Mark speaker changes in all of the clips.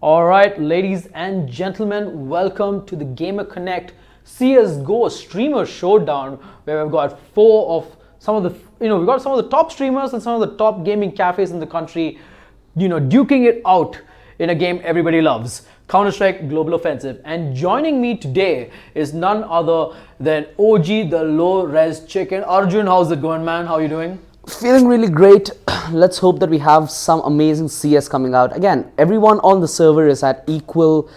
Speaker 1: Alright, ladies and gentlemen, welcome to the Gamer Connect CSGO streamer showdown, where we've got we've got some of the top streamers and some of the top gaming cafes in the country, duking it out in a game everybody loves, Counter-Strike Global Offensive. And joining me today is none other than OG, the low-res chicken. Arjun, how's it going, man? How are you doing?
Speaker 2: Feeling really great. Let's hope that we have some amazing CS coming out. Again, everyone on the server is at equal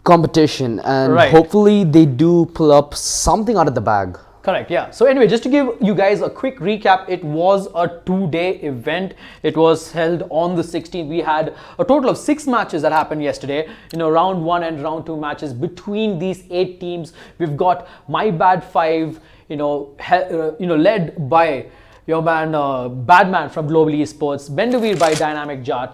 Speaker 2: competition, and hopefully they do pull up something out of the bag.
Speaker 1: Correct, yeah. So anyway, just to give you guys a quick recap, it was a 2-day event. It was held on the 16th. We had a total of 6 matches that happened yesterday. Round 1 and round 2 matches between these 8 teams. We've got My Bad 5, led by your man Badman from Global Esports, Benduvir by Dynamic Jat,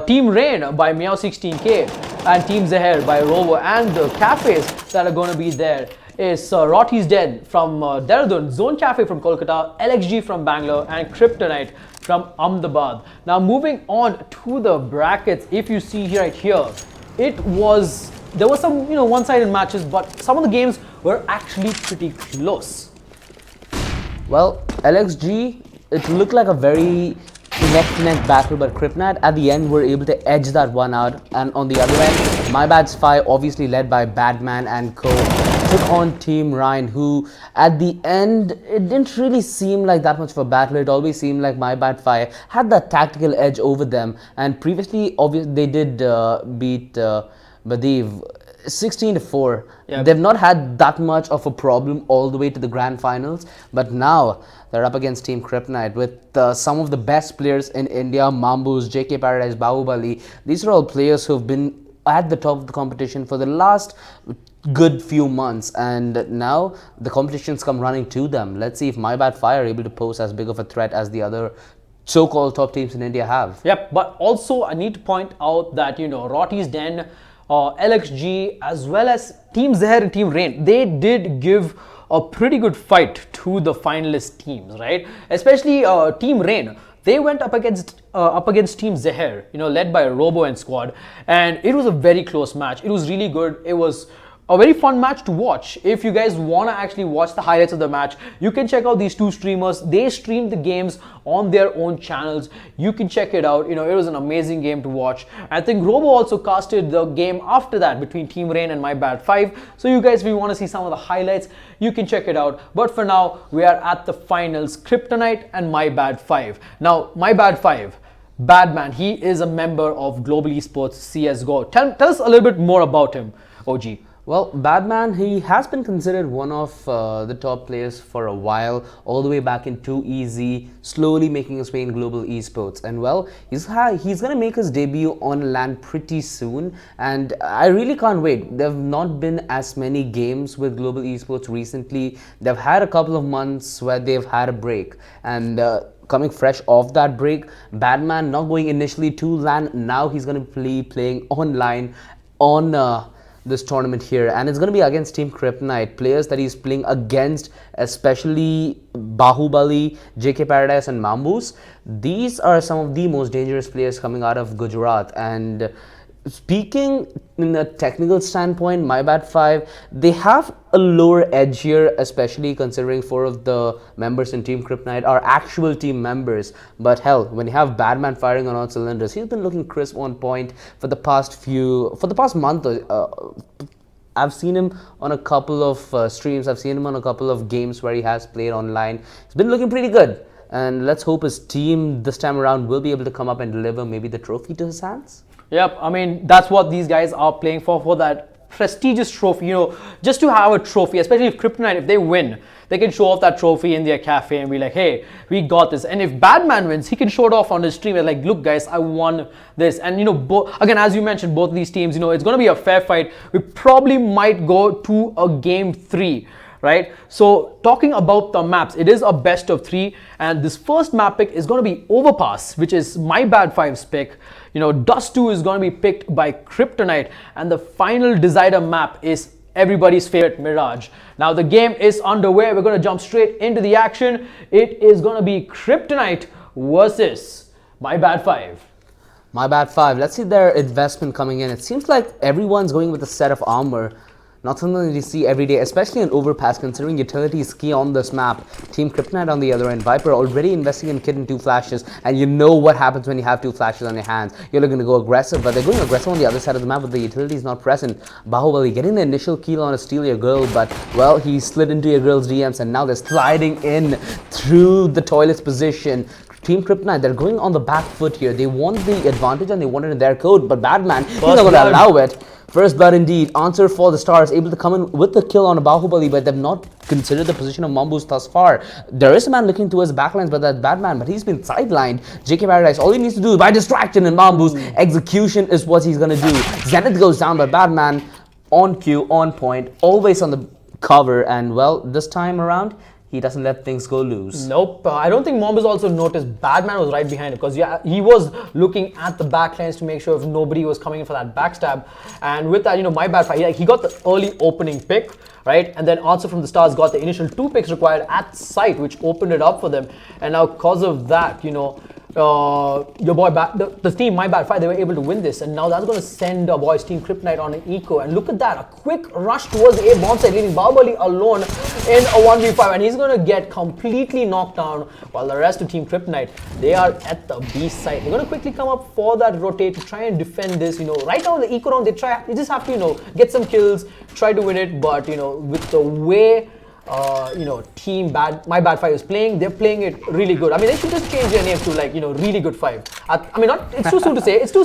Speaker 1: Team Rain by Meow16k, and Team Zahir by Rovo. And the cafes that are going to be there is Rotty's Den from Dehradun, Zone Cafe from Kolkata, LXG from Bangalore, and Kryptonite from Ahmedabad. Now moving on to the brackets, if you see right here, there were some one-sided matches, but some of the games were actually pretty close.
Speaker 2: Well, LXG, it looked like a very neck-to-neck battle, but Kryptonite at the end were able to edge that one out. And on the other end, My Bad's 5, obviously led by Badman and co, took on Team Ryan, who at the end, it didn't really seem like that much of a battle. It always seemed like My Bad 5 had that tactical edge over them. And previously, obviously, they did beat Badiv 16-4. Yep. They've not had that much of a problem all the way to the grand finals, but now they're up against Team Kryptonite with some of the best players in India: Mambus, JK Paradise, Bahubali. These are all players who have been at the top of the competition for the last good few months, and now the competitions come running to them. Let's see if My Bad 5 are able to pose as big of a threat as the other so-called top teams in India have.
Speaker 1: Yep, but also I need to point out that Rotty's Den, LXG, as well as Team Zahir and Team Rain, they did give a pretty good fight to the finalist teams, right? Especially Team Rain. They went up against Team Zahir, led by Robo and squad, and it was a very close match. It was really good. It was a very fun match to watch. If you guys want to actually watch the highlights of the match, you can check out these two streamers. They streamed the games on their own channels. You can check it out. It was an amazing game to watch. I think Robo also casted the game after that between Team Rain and My Bad 5. So you guys, if you want to see some of the highlights, you can check it out. But for now, we are at the finals, Kryptonite and My Bad 5. Now, My Bad 5, Badman, he is a member of Global Esports CSGO. Tell us a little bit more about him, OG.
Speaker 2: Well, Badman, he has been considered one of the top players for a while, all the way back in 2EZ, slowly making his way in global esports. And well, he's going to make his debut on LAN pretty soon, and I really can't wait. There have not been as many games with global esports recently. They've had a couple of months where they've had a break, and coming fresh off that break, Badman not going initially to LAN, now he's going to be playing online on this tournament here, and it's going to be against Team Kryptonite, players that he's playing against, especially Bahubali, JK Paradise, and Mambus. These are some of the most dangerous players coming out of Gujarat. And speaking in a technical standpoint, My Bad 5, they have a lower edge here, especially considering 4 of the members in Team Kryptonite are actual team members. But hell, when you have Badman firing on all cylinders, he's been looking crisp on point for the past month. I've seen him on a couple of streams. I've seen him on a couple of games where he has played online. He's been looking pretty good. And let's hope his team this time around will be able to come up and deliver maybe the trophy to his hands.
Speaker 1: Yep, I mean, that's what these guys are playing for that prestigious trophy, just to have a trophy, especially if Kryptonite, if they win, they can show off that trophy in their cafe and be like, hey, we got this. And if Badman wins, he can show it off on his stream and like, look guys, I won this. And again, as you mentioned, both of these teams, it's going to be a fair fight. We probably might go to a game 3. Right, so talking about the maps, it is a best of 3, and this first map pick is going to be Overpass, which is My Bad 5's pick. Dust 2 is going to be picked by Kryptonite, and the final decider map is everybody's favorite Mirage. Now the game is underway. We're going to jump straight into the action. It is going to be Kryptonite versus My Bad 5.
Speaker 2: My bad 5. Let's see their investment coming in. It seems like everyone's going with a set of armor. Not something that you see every day, especially in Overpass, considering utility is key on this map. Team Kryptonite on the other end. Viper already investing in Kit and 2 flashes, and you know what happens when you have 2 flashes on your hands. You're looking to go aggressive, but they're going aggressive on the other side of the map, but the utility is not present. Bahubali getting the initial kill on a Steal Your Girl, but, well, he slid into your girl's DMs, and now they're sliding in through the toilet's position. Team Kryptonite, they're going on the back foot here. They want the advantage and they want it in their code, but Batman, he's not going to allow it. First blood indeed. Answer for the Stars, able to come in with the kill on a Bahubali, but they've not considered the position of Mamboos thus far. There is a man looking towards the backlines, but that's Batman, but he's been sidelined. JK Paradise, all he needs to do is by distraction, and Mamboos execution is what he's going to do. Zenith goes down, but Batman on cue, on point, always on the cover, and well, this time around, he doesn't let things go loose.
Speaker 1: Nope. I don't think Mombus also noticed Batman was right behind him, because yeah, he was looking at the backlines to make sure if nobody was coming in for that backstab. And with that, you know, my bad fight, he got the early opening pick, right? And then Answer from the Stars got the initial 2 picks required at site, which opened it up for them. And now because of that, you know, your boy, the team, My Bad 5, they were able to win this, and now that's going to send our boys Team Kryptonite on an eco. And look at that, a quick rush towards the A bomb site, leaving Bahubali alone in a 1v5, and he's going to get completely knocked down, while the rest of Team Kryptonite, they are at the B site. They're going to quickly come up for that rotate to try and defend this. You know, right now in the eco round, they just have to, you know, get some kills, try to win it, but you know, with the way you know, My Bad 5 is playing, they're playing it really good. I mean, they should just change their name to, like, you know, Really Good 5. I mean, it's too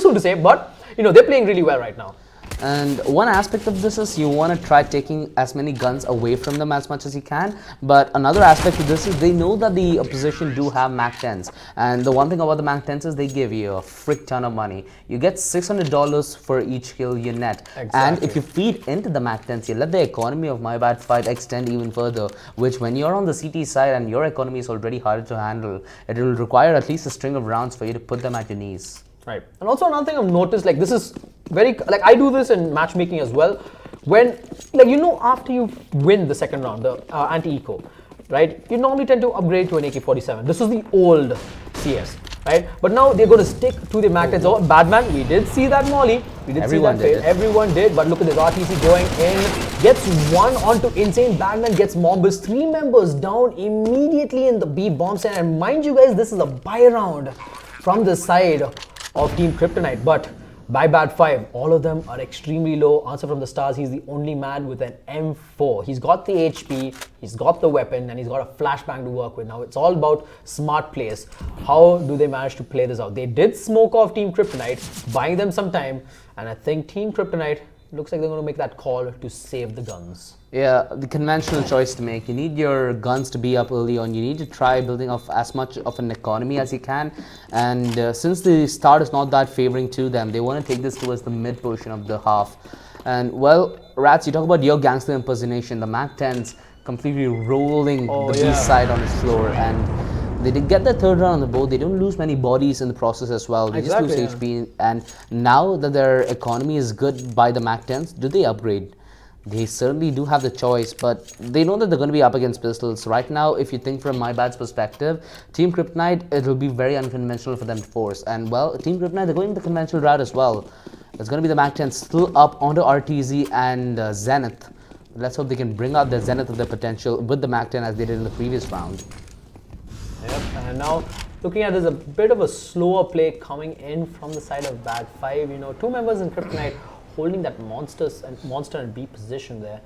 Speaker 1: soon to say, but you know, they're playing really well right now.
Speaker 2: And one aspect of this is you want to try taking as many guns away from them as much as you can. But another aspect of this is they know that the opposition do have Mac 10s. And the one thing about the Mac 10s is they give you a frick ton of money. You get $600 for each kill you net.
Speaker 1: Exactly.
Speaker 2: And if you feed into the Mac 10s, you let the economy of My Bad 5 extend even further. Which when you're on the CT side and your economy is already harder to handle, it will require at least a string of rounds for you to put them at your knees.
Speaker 1: Right. And also another thing I've noticed, like, this is very, like, I do this in matchmaking as well. When, like, you know, after you win the second round, the anti-eco, right, you normally tend to upgrade to an AK-47. This was the old CS, right? But now they're going to stick to the Mac 10s. Oh, Batman, we did see that molly. We did
Speaker 2: Everyone
Speaker 1: see that fade. Everyone did. But look at this RTC going in. Gets one onto Insane. Batman gets Mombus. 3 members down immediately in the B bomb site. And mind you guys, this is a buy round from the side of Team Kryptonite, but My Bad 5, all of them are extremely low. Answer from the Stars, he's the only man with an M4. He's got the HP, he's got the weapon, and he's got a flashbang to work with. Now it's all about smart plays. How do they manage to play this out? They did smoke off Team Kryptonite, buying them some time, and I think Team Kryptonite looks like they're going to make that call to save the guns.
Speaker 2: Yeah, the conventional choice to make. You need your guns to be up early on. You need to try building off as much of an economy as you can. And since the start is not that favoring to them, they want to take this towards the mid portion of the half. And well, Rats, you talk about your gangster impersonation. The Mac 10s completely rolling the B side on its floor. And they did get the third round on the board. They don't lose many bodies in the process as well. They just lose HP. And now that their economy is good by the Mac 10s, do they upgrade? They certainly do have the choice, but they know that they're going to be up against pistols. Right now, if you think from My Bad's perspective, Team Kryptonite, it will be very unconventional for them to force. And well, Team Kryptonite, they're going the conventional route as well. It's going to be the Mac 10 still up onto RTZ and Zenith. Let's hope they can bring out the Zenith of their potential with the Mac 10 as they did in the previous round.
Speaker 1: Yep, and now looking at this, a bit of a slower play coming in from the side of Bad 5. You know, 2 members in Kryptonite holding that monster and B position there.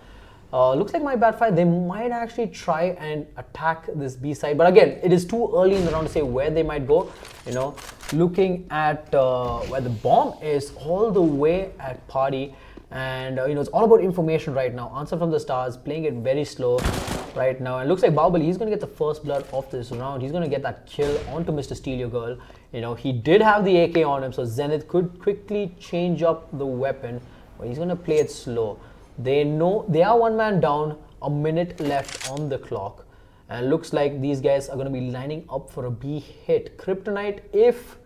Speaker 1: Looks like My Bad 5, they might actually try and attack this B side. But again, it is too early in the round to say where they might go. You know, looking at where the bomb is all the way at Party. And you know, it's all about information right now. Answer from the Stars, playing it very slow right now. And looks like Bahubali, he's going to get the first blood of this round. He's going to get that kill onto Mr. Steal Your Girl. You know, he did have the AK on him, so Zenith could quickly change up the weapon. But he's going to play it slow. They know they are 1 man down, a minute left on the clock. And looks like these guys are going to be lining up for a B hit. Kryptonite, if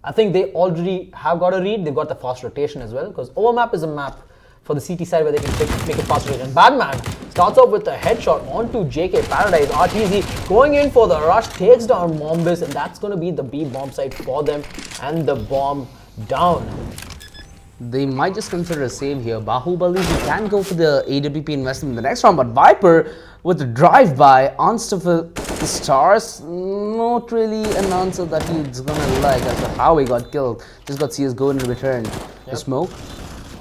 Speaker 1: I think they already have got a read, they've got the fast rotation as well, because Overmap is a map for the CT side where they can make a fast rotation. Batman starts off with a headshot onto JK Paradise. RTZ going in for the rush, takes down Mombus, and that's going to be the B bomb site for them. And the bomb down.
Speaker 2: They might just consider a save here. Bahubali, he can go for the AWP investment in the next round, but Viper with the drive-by answer for the stars, not really an answer that he's gonna like as to how he got killed. Just got CSGO in return. The smoke,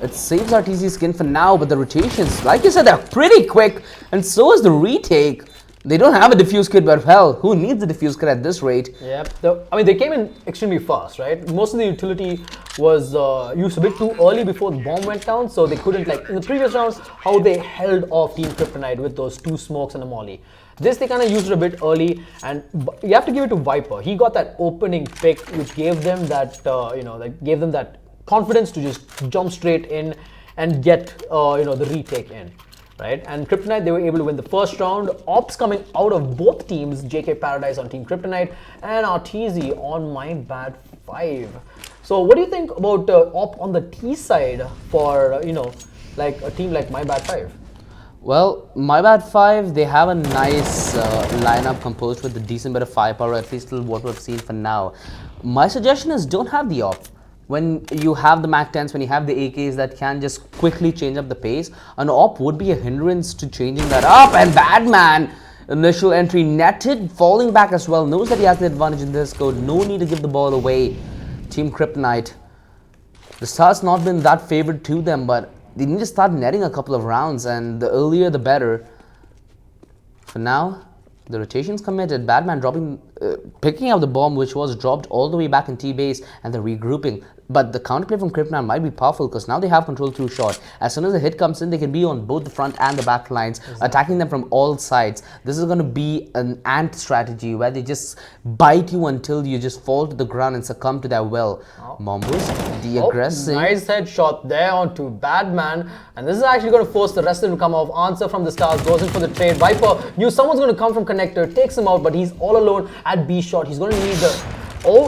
Speaker 2: it saves RTZ skin for now, but the rotations, like you said, they're pretty quick, and so is the retake. They don't have a diffuse kit, but hell, who needs a diffuse kit at this rate?
Speaker 1: Yep. I mean, they came in extremely fast, right? Most of the utility was used a bit too early before the bomb went down, so they couldn't, like in the previous rounds, how they held off Team Kryptonite with those 2 smokes and a molly. This they kind of used it a bit early, and you have to give it to Viper. He got that opening pick, which gave them that, gave them that confidence to just jump straight in and get, the retake in. Right, and Kryptonite, they were able to win the first round. Ops coming out of both teams, JK Paradise on Team Kryptonite and RTZ on My Bad 5. So what do you think about Op on the T side for, like a team like My Bad 5?
Speaker 2: Well, My Bad 5, they have a nice lineup composed with a decent bit of firepower, at least till what we've seen for now. My suggestion is don't have the Op. When you have the MAC-10s, when you have the AKs that can just quickly change up the pace, an op would be a hindrance to changing that up. And Badman, initial entry netted, falling back as well, knows that he has the advantage in this code. No need to give the ball away. Team Kryptonite, the start's not been that favored to them, but they need to start netting a couple of rounds, and the earlier the better. For now, the rotation's committed. Badman picking up the bomb, which was dropped all the way back in T-base, and the regrouping. But the counterplay from Kryptonite might be powerful because now they have control through shot. As soon as the hit comes in, they can be on both the front and the back lines, attacking them from all sides. This is going to be an ant strategy where they just bite you until you just fall to the ground and succumb to their will. Mombus, the aggressive.
Speaker 1: Nice headshot there onto Badman, and this is actually going to force the rest of them to come off. Answer from the stars, goes in for the trade. Viper knew someone's going to come from connector, takes him out, but he's all alone at B shot. He's going to need the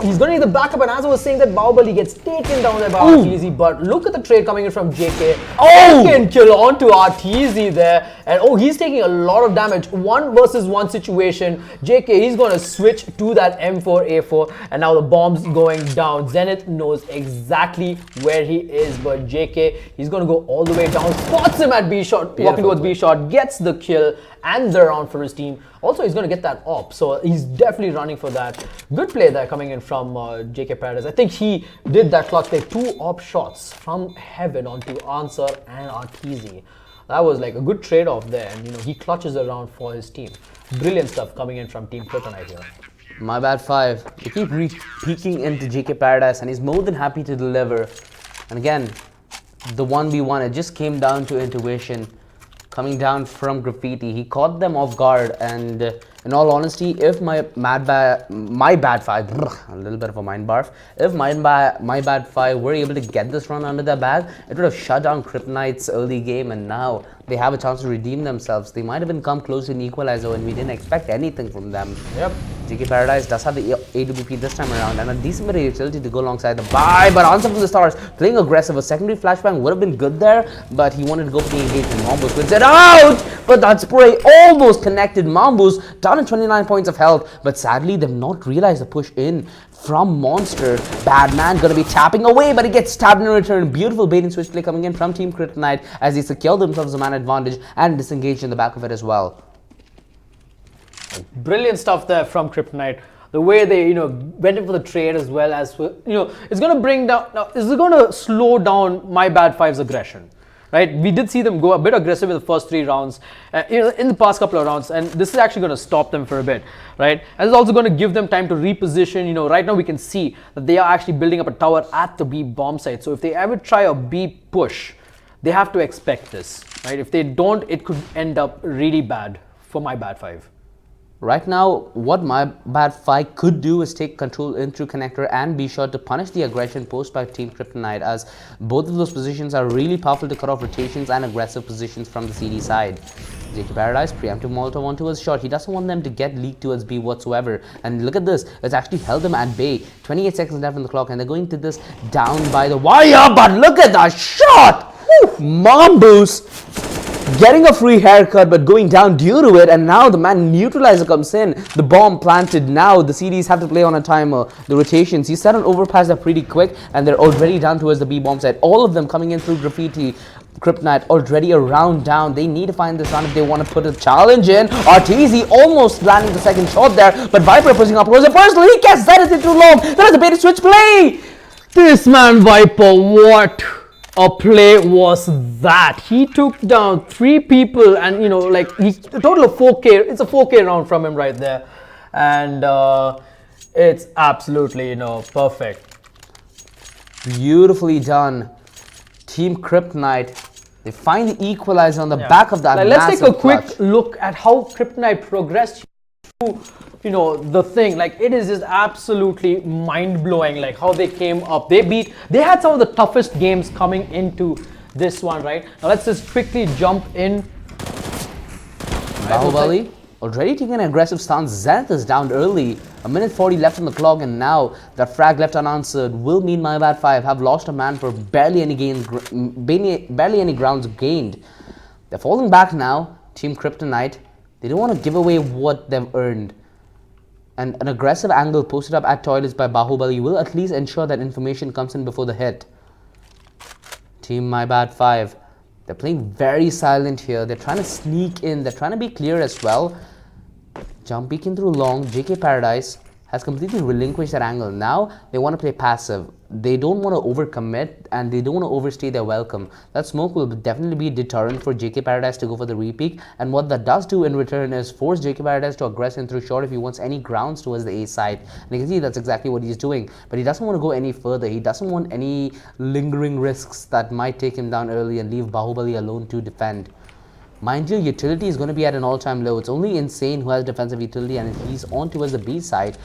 Speaker 1: he's going to need the backup, and as I was saying that Bahubali gets taken down there by RTZ, but look at the trade coming in from JK. Second kill onto RTZ there, and he's taking a lot of damage. 1 versus 1 situation. JK, he's going to switch to that M4A4, and now the bomb's going down. Zenith knows exactly where he is, but JK, he's going to go all the way down, spots him at B shot, walking towards B shot, gets the kill and the round for his team. Also, he's going to get that op, so he's definitely running for that. Good play there coming in from JK Paradise. I think he did that clutch play, 2 op shots from heaven onto Answer and RTZ. That was like a good trade-off there, and he clutches around for his team. Brilliant stuff coming in from Team Kryptonite here.
Speaker 2: My Bad 5, they keep peeking into JK Paradise, and he's more than happy to deliver. And again, the 1v1, it just came down to intuition. Coming down from Graffiti, he caught them off guard, and in all honesty, if my bad 5, a little bit of a mind barf, if my bad 5 were able to get this run under their bag, it would have shut down Kryptonite's early game, and now they have a chance to redeem themselves. They might have even come close to an equalizer, and we didn't expect anything from them.
Speaker 1: Yep.
Speaker 2: JK Paradise does have the AWP this time around, and a decent bit of utility to go alongside the buy, but Answer from the stars, playing aggressive. A secondary flashbang would have been good there, but he wanted to go for the engagement. Mombus wins it out, but that spray almost connected. Mombus down in 29 points of health, but sadly they've not realized the push in from Monster. Badman gonna be tapping away, but he gets stabbed in return. Beautiful bait and switch play coming in from Team Kryptonite as they secure themselves a man advantage and disengage in the back of it as well.
Speaker 1: Brilliant stuff there from Kryptonite. The way they, went in for the trade as well as, it's going to bring down, now, is it going to slow down My Bad 5's aggression? Right? We did see them go a bit aggressive in the first 3 rounds, in the past couple of rounds, and this is actually going to stop them for a bit, right? And it's also going to give them time to reposition. Right now we can see that they are actually building up a tower at the B bomb site. So if they ever try a B push, they have to expect this, right? If they don't, it could end up really bad for My Bad 5.
Speaker 2: Right now, what My Bad 5 could do is take control in through connector and be sure to punish the aggression posed by Team Kryptonite, as both of those positions are really powerful to cut off rotations and aggressive positions from the CD side. JK Paradise, preemptive Molotov onto his shot. He doesn't want them to get leaked towards B whatsoever. And look at this, it's actually held them at bay. 28 seconds left on the clock, and they're going to this down by the wire, but look at that shot! Mombus! getting a free haircut but going down due to it, and now the man neutralizer comes in. The bomb planted. Now the CDs have to play on a timer. The rotations, he set an overpass, they're pretty quick, and they're already down towards the B bomb site. All of them coming in through graffiti. Kryptonite already a round down. They need to find this round if they want to put a challenge in. RTZ almost landing the second shot there, but Viper pushing up closer. Personally, he gets that is too long. That is a bait and switch play.
Speaker 1: This man Viper, what a play was that? He took down 3 people, and you know, like a total of 4K. It's a 4K round from him right there, and it's absolutely perfect.
Speaker 2: Beautifully done. Team Kryptonite, they find the equalizer on the back of that.
Speaker 1: Let's take a quick look at how Kryptonite progressed through, the thing. Like, it is just absolutely mind-blowing, like how they came up. They had some of the toughest games coming into this one, right? Now let's just quickly jump in.
Speaker 2: Bahubali already taking an aggressive stance. Zenith is down early. A minute 40 left on the clock, and now that frag left unanswered will mean My Bad 5 have lost a man for barely any grounds gained. They're falling back now. Team Kryptonite, they don't want to give away what they've earned. And an aggressive angle posted up at toilets by Bahubali will at least ensure that information comes in before the hit. Team My Bad 5, they're playing very silent here. They're trying to sneak in. They're trying to be clear as well. Jump peeking through long. JK Paradise has completely relinquished that angle. Now they want to play passive. They don't want to overcommit, and they don't want to overstay their welcome. That smoke will definitely be a deterrent for JK Paradise to go for the repeat, and what that does do in return is force JK Paradise to aggress in through short if he wants any grounds towards the A side. And you can see that's exactly what he's doing, but he doesn't want to go any further. He doesn't want any lingering risks that might take him down early and leave Bahubali alone to defend. Mind you, utility is going to be at an all-time low. It's only Insane who has defensive utility, and he's on towards the B side.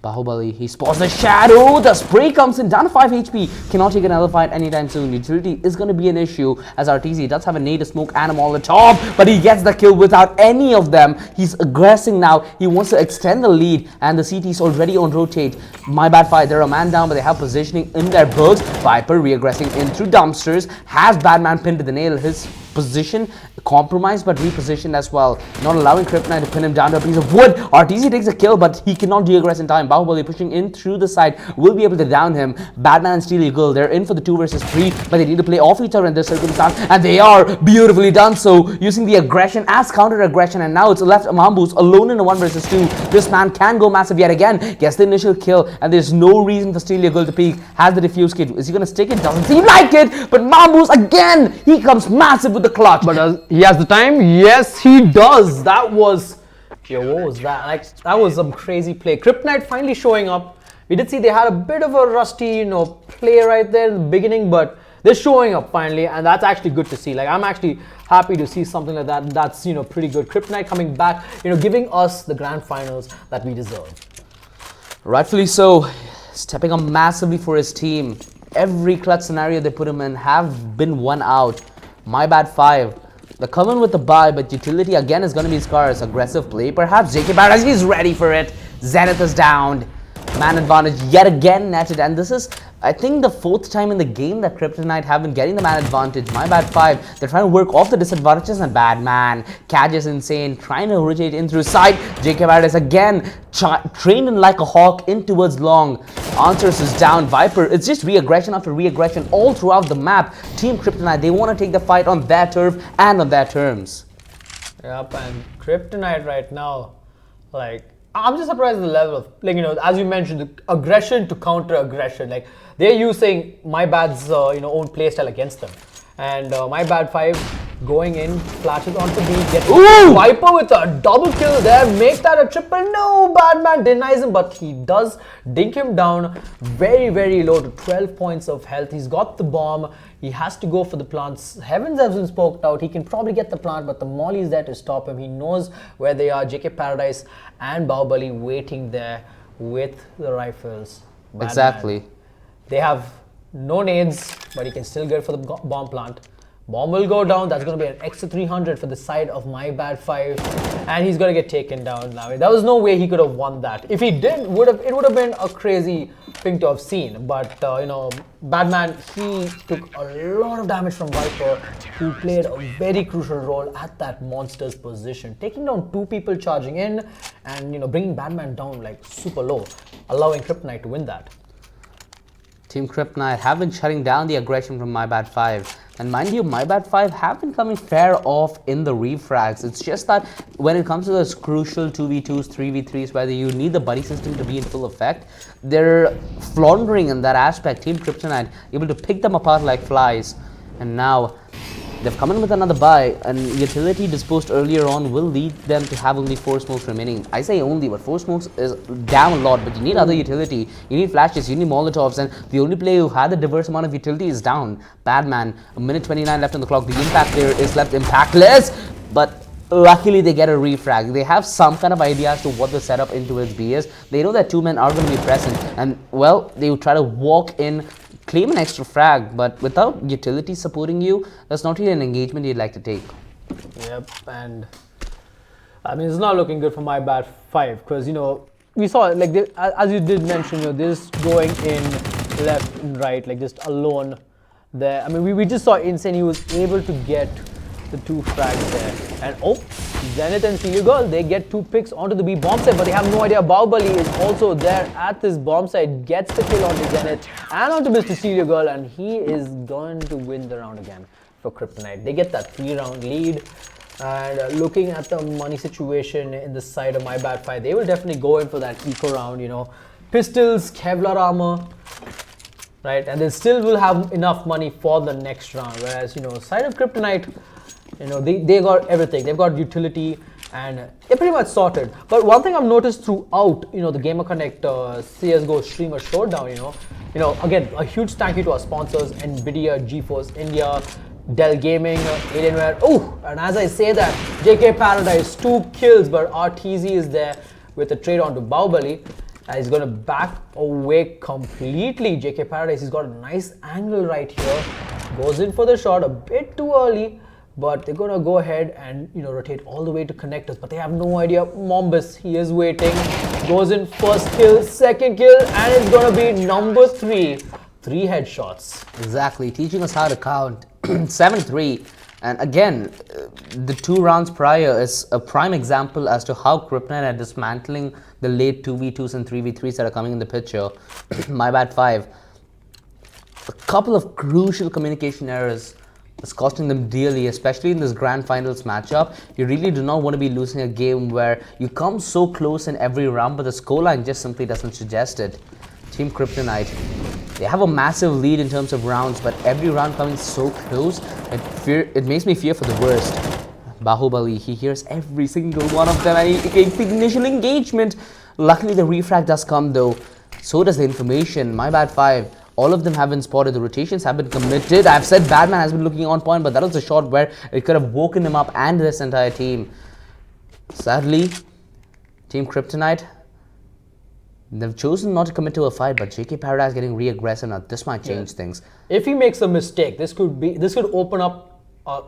Speaker 2: Bahubali, he spots the shadow. The spray comes in, down to 5 HP. Cannot take another fight anytime soon. Utility is going to be an issue, as RTZ does have a nade, a smoke, and a Molotov, but he gets the kill without any of them. He's aggressing now. He wants to extend the lead, and the CT's already on rotate. My Bad 5, they're a man down, but they have positioning in their books. Viper reaggressing in through dumpsters. Has Badman pinned to the nail. His position compromised but repositioned as well, not allowing Kryptonite to pin him down to a piece of wood. RTZ takes a kill, but he cannot reaggress in time. Bahubali pushing in through the side will be able to down him. Batman and Steel Eagle, they're in for the 2 versus 3, but they need to play off each other in this circumstance, and they are beautifully done so, using the aggression as counter aggression. And now it's left Mamboos alone in a 1 versus 2. This man can go massive yet again, gets the initial kill, and there's no reason for Steel Eagle to peek. Has the defuse kit. Is he going to stick it? Doesn't seem like it, but Mamboos again, he comes massive with the clutch.
Speaker 1: But he has the time. Yes, he does. That was, what was that? Like, that was some crazy play. Kryptonite finally showing up. We did see they had a bit of a rusty, play right there in the beginning, but they're showing up finally, and that's actually good to see. Like, I'm actually happy to see something like that. That's pretty good. Kryptonite coming back, giving us the grand finals that we deserve.
Speaker 2: Rightfully so, stepping up massively for his team. Every clutch scenario they put him in have been won out. My Bad 5. They're coming with the buy, but utility again is going to be scarce. Aggressive play, perhaps. JK Paradise, he's ready for it. Zenith is down. Man advantage yet again netted, and this is, I think, the 4th time in the game that Kryptonite have been getting the man advantage. My Bad 5, they're trying to work off the disadvantages, and Badman, Kaj is insane, trying to rotate in through side. JK Paradise again, trained in like a hawk in towards long. Answers is down. Viper, it's just re-aggression after re-aggression all throughout the map. Team Kryptonite, they want to take the fight on their turf and on their terms.
Speaker 1: Yep, and Kryptonite right now, like, I'm just surprised at the level of, like, as you mentioned, the aggression to counter aggression. Like, they're using My Bad's, own playstyle against them. And My Bad 5 going in, flashes onto B, gets Viper with a double kill there, makes that a triple. No, Badman denies him, but he does dink him down very, very low to 12 points of health. He's got the bomb. He has to go for the plants. Heavens has been spoked out. He can probably get the plant, but the Molly is there to stop him. He knows where they are. JK Paradise and Bahubali waiting there with the rifles. Badman.
Speaker 2: Exactly.
Speaker 1: They have no nades, but he can still go for the bomb plant. Bomb will go down. That's going to be an extra 300 for the side of My Bad 5. And he's going to get taken down now. There was no way he could have won that. If he did, it would have been a crazy thing to have seen. But, you know, Badman, he took a lot of damage from Viper, who played a very crucial role at that monster's position. Taking down 2 people charging in and, you know, bringing Badman down like super low, allowing Kryptonite to win that.
Speaker 2: Team Kryptonite have been shutting down the aggression from My Bad 5. And mind you, My Bad 5 have been coming fair off in the refrags. It's just that when it comes to those crucial 2v2s, 3v3s, where you need the buddy system to be in full effect, they're floundering in that aspect. Team Kryptonite able to pick them apart like flies. And now they've come in with another buy, and utility disposed earlier on will lead them to have only 4 smokes remaining. I say only, but 4 smokes is damn a lot, but you need other utility, you need flashes, you need molotovs, and the only player who had a diverse amount of utility is down. Badman, a minute 29 left on the clock, the impact player is left impactless, but luckily they get a refrag. They have some kind of idea as to what the setup into its B is. They know that 2 men are going to be present, and well, they will try to walk in, claim an extra frag, but without utility supporting you, that's not really an engagement you'd like to take.
Speaker 1: Yep, and I mean, it's not looking good for My Bad 5, because, you know, we saw, like, as you did mention, you know, this going in left and right, like, just alone there. I mean, we just saw Insane, he was able to get the 2 frags there. And oh, Zenith and Celio Girl, they get 2 picks onto the B bomb site, but they have no idea. Bahubali is also there at this bomb site, gets the kill onto Zenith and onto Mr. Celio Girl, and he is going to win the round again for Kryptonite. They get that 3-round lead. And looking at the money situation in the side of My Bad 5, they will definitely go in for that eco round, you know. Pistols, Kevlar armor, right? And they still will have enough money for the next round. Whereas, you know, side of Kryptonite, you know, they got everything. They've got utility and they're pretty much sorted. But one thing I've noticed throughout, you know, the Gamer Connect CSGO streamer Showdown, you know, again, a huge thank you to our sponsors, NVIDIA, GeForce India, Dell Gaming, Alienware. Oh, and as I say that, JK Paradise, 2 kills, but RTZ is there with a trade on to Bahubali. He's going to back away completely. JK Paradise, he's got a nice angle right here. Goes in for the shot a bit too early, but they're going to go ahead and, you know, rotate all the way to connectors, but they have no idea. Mombus, he is waiting. Goes in, first kill, second kill, and it's going to be number 3. 3 headshots.
Speaker 2: Exactly, teaching us how to count. 7-3. And again, the 2 rounds prior is a prime example as to how Kryptonite are dismantling the late 2v2s and 3v3s that are coming in the picture. My Bad 5. A couple of crucial communication errors is costing them dearly, especially in this grand finals matchup. You really do not want to be losing a game where you come so close in every round, but the scoreline just simply doesn't suggest it. Team Kryptonite, they have a massive lead in terms of rounds, but every round coming so close, it makes me fear for the worst. Bahubali, he hears every single one of them and he gets the initial engagement. Luckily the refrag does come though. So does the information. My Bad 5. All of them have been spotted. The rotations have been committed. I've said Badman has been looking on point, but that was a shot where it could have woken him up and this entire team. Sadly, Team Kryptonite, they've chosen not to commit to a fight, but JK Paradise getting re-aggressive now. This might change things.
Speaker 1: If he makes a mistake, this could open up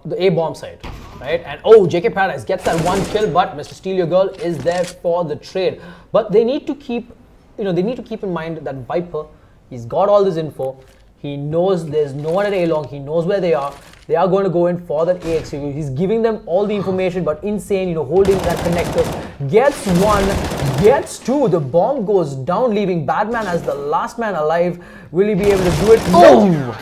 Speaker 1: the A bomb site, right? And oh, JK Paradise gets that 1 kill, but Mr. Steal Your Girl is there for the trade. But they need to keep, you know, they need to keep in mind that Viper, he's got all this info. He knows there's no one at A-long. He knows where they are. They are going to go in for that AX. He's giving them all the information, but Insane, you know, holding that connector. Gets 1, gets 2. The bomb goes down, leaving Badman as the last man alive. Will he be able to do it? No!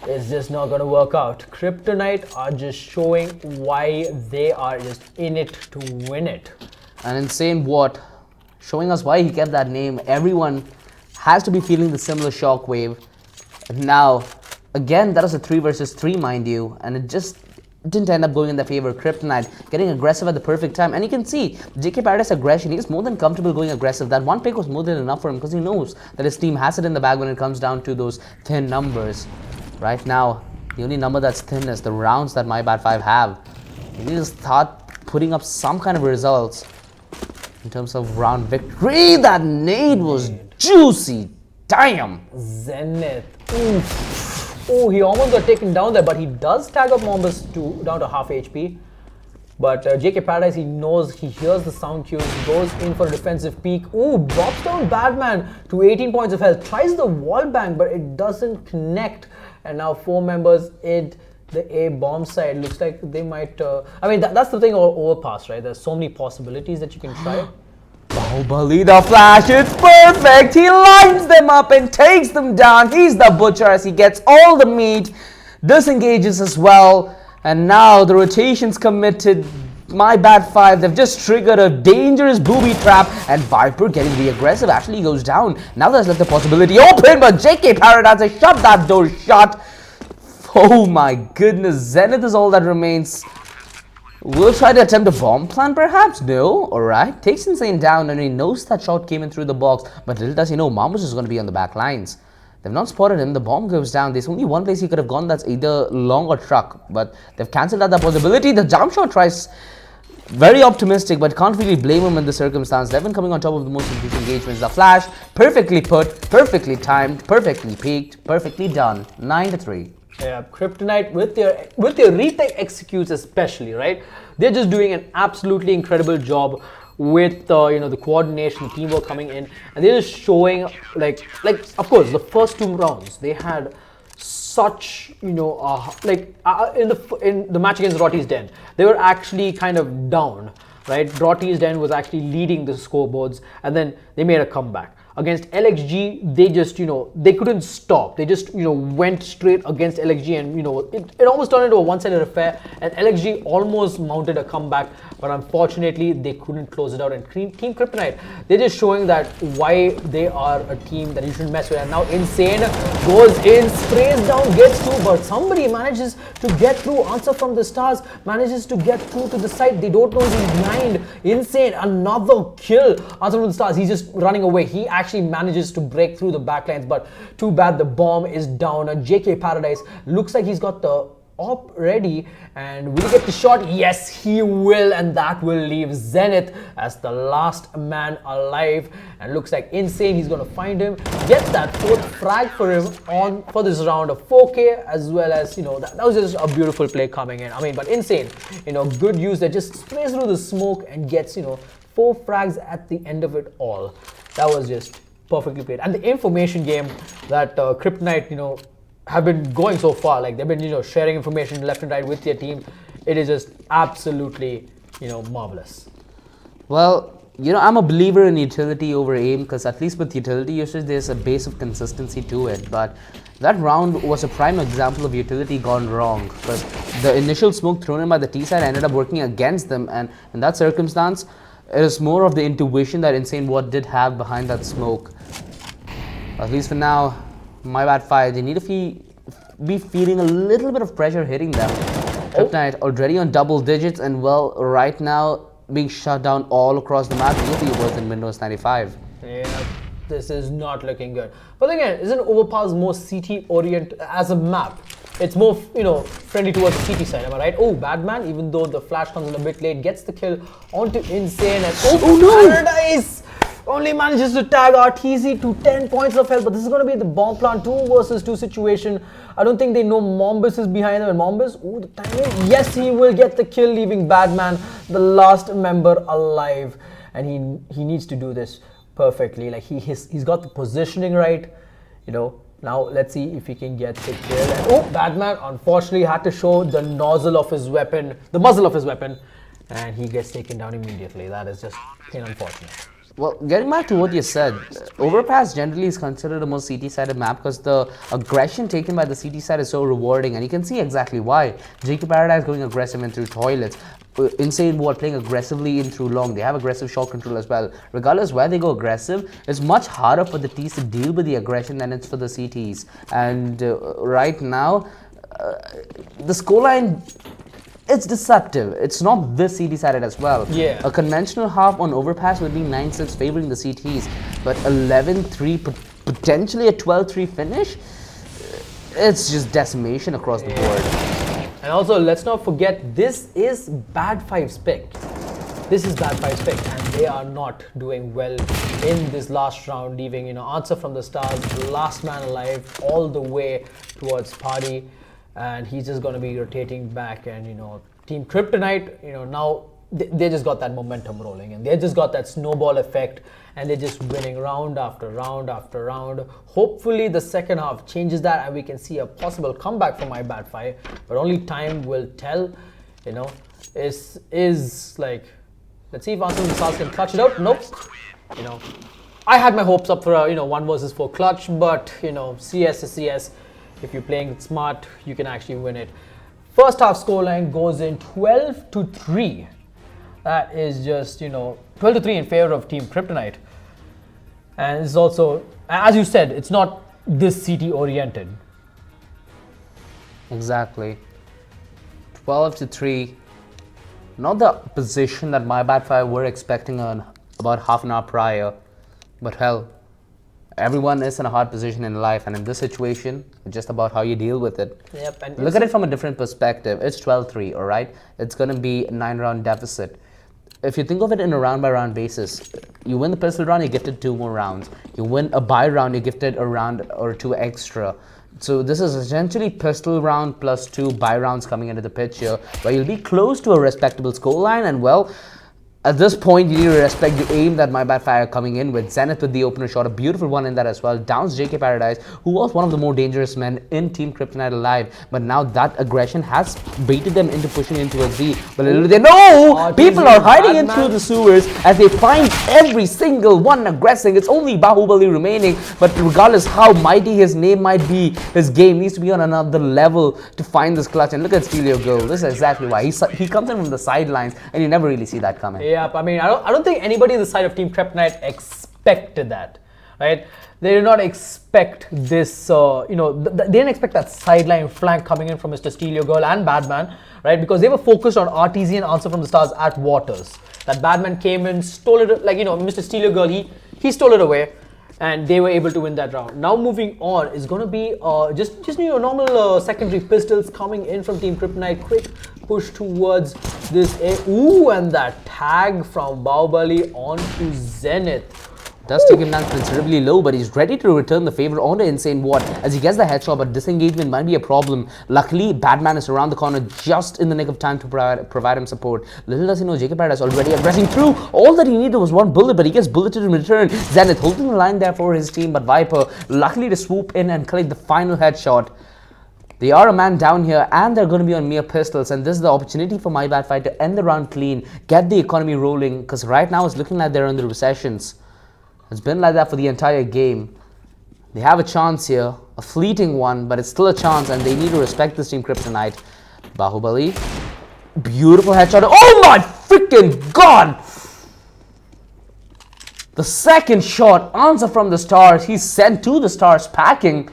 Speaker 1: It's just not going to work out. Kryptonite are just showing why they are just in it to win it.
Speaker 2: And Insane what? Showing us why he kept that name. Everyone has to be feeling the similar shockwave. And now, again, that was a 3 versus 3, mind you, and it just didn't end up going in their favor. Kryptonite getting aggressive at the perfect time, and you can see JK Paradise aggression. He's more than comfortable going aggressive. That 1 pick was more than enough for him because he knows that his team has it in the bag when it comes down to those thin numbers. Right now, the only number that's thin is the rounds that My Bad 5 have. You need to start putting up some kind of results in terms of round victory. That nade was juicy. Damn.
Speaker 1: Zenith. Oof. Oh, he almost got taken down there, but he does tag up Mombus down to half HP. But JK Paradise, he knows, he hears the sound cues, goes in for a defensive peek. Ooh, drops down Badman to 18 points of health. Tries the wall bang, but it doesn't connect. And now 4 members in the A bomb side. Looks like they might... I mean, that's the thing about Overpass, right? There's so many possibilities that you can try.
Speaker 2: Bahubali the Flash, it's perfect! He lines them up and takes them down. He's the butcher as he gets all the meat. Disengages as well. And now the rotation's committed. My bad 5. They've just triggered a dangerous booby trap. And Viper getting the aggressive actually goes down. Now there's left the possibility open, but JK Paradise has shut that door shut. Oh my goodness. Zenith is all that remains. We'll try to attempt a bomb plant perhaps? No. Alright. Takes Insane down and he knows that shot came in through the box. But little does he know, Mamus is going to be on the back lines. They've not spotted him. The bomb goes down. There's only one place he could have gone, that's either long or truck. But they've cancelled out that possibility. The jump shot tries, very optimistic, but can't really blame him in the circumstance. They've been coming on top of the most important engagements. The Flash, perfectly put, perfectly timed, perfectly peaked, perfectly done. 9-3.
Speaker 1: Yeah, Kryptonite with your retake executes especially, right? They're just doing an absolutely incredible job with the coordination, teamwork coming in, and they're just showing like of course the first 2 rounds they had such in the match against Rotti's Den, they were actually kind of down, right? Rotti's Den was actually leading the scoreboards, and then they made a comeback. Against LXG, they just, they couldn't stop. They just, went straight against LXG, and, it almost turned into a one-sided affair, and LXG almost mounted a comeback, but unfortunately, they couldn't close it out. And Team Kryptonite, they're just showing that why they are a team that you shouldn't mess with. And now Insane goes in, sprays down, gets through, but somebody manages to get through. Answer from the Stars manages to get through to the side. They don't know he's behind. Insane, another kill. Answer from the Stars, he's just running away. He actually manages to break through the backlines, but too bad the bomb is down. JK Paradise looks like he's got the op ready, and will he get the shot? Yes, he will, and that will leave Zenith as the last man alive. And looks like Insane, he's going to find him, get that 4th frag for him for this round of 4K, as well as that was just a beautiful play coming in. I mean, but Insane, good use that just sprays through the smoke and gets 4 frags at the end of it all. That was just perfectly played. And the information game that Kryptonite, have been going so far, like they've been, sharing information left and right with their team. It is just absolutely, marvelous.
Speaker 2: Well, I'm a believer in utility over aim, because at least with utility usage, there's a base of consistency to it. But that round was a prime example of utility gone wrong, because the initial smoke thrown in by the T side ended up working against them, and in that circumstance, it is more of the intuition that Insane What did have behind that smoke. At least for now, my bad 5. They need to be feeling a little bit of pressure hitting them. Kryptonite already on double digits, and well, right now being shut down all across the map. Both of you both in Windows 95.
Speaker 1: Yeah, this is not looking good. But again, isn't Overpass more CT oriented as a map? It's more, friendly towards the CT side, am I right? Oh, Badman, even though the flash comes in a bit late, gets the kill onto Insane, and oh no! Paradise only manages to tag RTZ to 10 points of health, but this is going to be the bomb plant 2 versus 2 situation. I don't think they know Mombus is behind them, and Mombus, oh, the timing, yes, he will get the kill, leaving Badman, the last member alive, and he needs to do this perfectly. Like he's got the positioning right, Now let's see if he can get the kill. And oh, Badman unfortunately had to show the muzzle of his weapon, and he gets taken down immediately. That is just unfortunate.
Speaker 2: Well, getting back to what you said, Overpass generally is considered a more CT-sided map because the aggression taken by the CT side is so rewarding, and you can see exactly why. JK Paradise going aggressive in through toilets. Insane Ward playing aggressively in through long. They have aggressive shot control as well. Regardless where they go aggressive, it's much harder for the T's to deal with the aggression than it's for the CTs. And right now, the scoreline, it's deceptive. It's not this CT sided as well.
Speaker 1: Yeah.
Speaker 2: A conventional half on Overpass would be 9-6 favoring the CTs, but 11-3, potentially a 12-3 finish. It's just decimation across the board.
Speaker 1: And also, let's not forget, this is Bad 5's pick. This is Bad 5's pick, and they are not doing well in this last round, leaving, Answer from the Stars, last man alive, all the way towards Party, and he's just going to be rotating back. And Team Kryptonite, now they just got that momentum rolling, and they just got that snowball effect, and they're just winning round after round after round. Hopefully the second half changes that, and we can see a possible comeback from my bad 5, but only time will tell. Is like, let's see if Untitled Chapter can clutch it out. Nope. I had my hopes up for a 1 versus 4 clutch, but CS is CS. If you're playing it smart, you can actually win it. First half scoreline goes in 12-3. That is just 12-3 in favor of Team Kryptonite. And it's also, as you said, it's not this CT oriented.
Speaker 2: Exactly. 12-3. Not the position that my bad 5 were expecting on about half an hour prior. But hell, everyone is in a hard position in life, and in this situation, it's just about how you deal with it.
Speaker 1: Yep. And
Speaker 2: look at it from a different perspective. It's 12-3, all right? It's going to be a 9-round deficit. If you think of it in a round-by-round basis, you win the pistol round, you're gifted 2 more rounds. You win a buy round, you're gifted a round or 2 extra. So this is essentially pistol round plus 2 buy rounds coming into the picture, where you'll be close to a respectable scoreline. And well, at this point, you need to respect the aim that my bad 5 are coming in with. Zenith with the opener shot, a beautiful one in that as well. Downs JK Paradise, who was one of the more dangerous men in Team Kryptonite alive. But now that aggression has baited them into pushing into a Z. But little do they know, people are hiding in through the sewers as they find every single one aggressing. It's only Bahubali remaining. But regardless how mighty his name might be, his game needs to be on another level to find this clutch. And look at Stelio go. This is exactly why. He comes in from the sidelines, and you never really see that coming.
Speaker 1: Yeah. I mean, I don't think anybody on the side of Team Kryptonite expected that, right? They did not expect this, they didn't expect that sideline flank coming in from Mr. Stelio Girl and Badman, right? Because they were focused on RTZ and Answer from the Stars at Waters. That Badman came in, stole it, Mr. Stelio Girl, he stole it away, and they were able to win that round. Now moving on is going to be just normal secondary pistols coming in from Team Kryptonite. Quick push towards this ooh, and that tag from Bahubali onto Zenith.
Speaker 2: Does take him down considerably low, but he's ready to return the favor onto Insane Watt as he gets the headshot, but disengagement might be a problem. Luckily, Batman is around the corner just in the nick of time to provide him support. Little does he know, JK Paradise already aggressing through. All that he needed was 1 bullet, but he gets bulleted in return. Zenith holding the line there for his team, but Viper luckily to swoop in and collect the final headshot. They are a man down here, and they're going to be on mere pistols, and this is the opportunity for my bad 5 to end the round clean, get the economy rolling, because right now it's looking like they're in the recessions. It's been like that for the entire game. They have a chance here, a fleeting one, but it's still a chance, and they need to respect this Team Kryptonite. Bahubali, beautiful headshot. Oh my freaking god! The second shot, Answer from the Stars. He's sent to the Stars packing.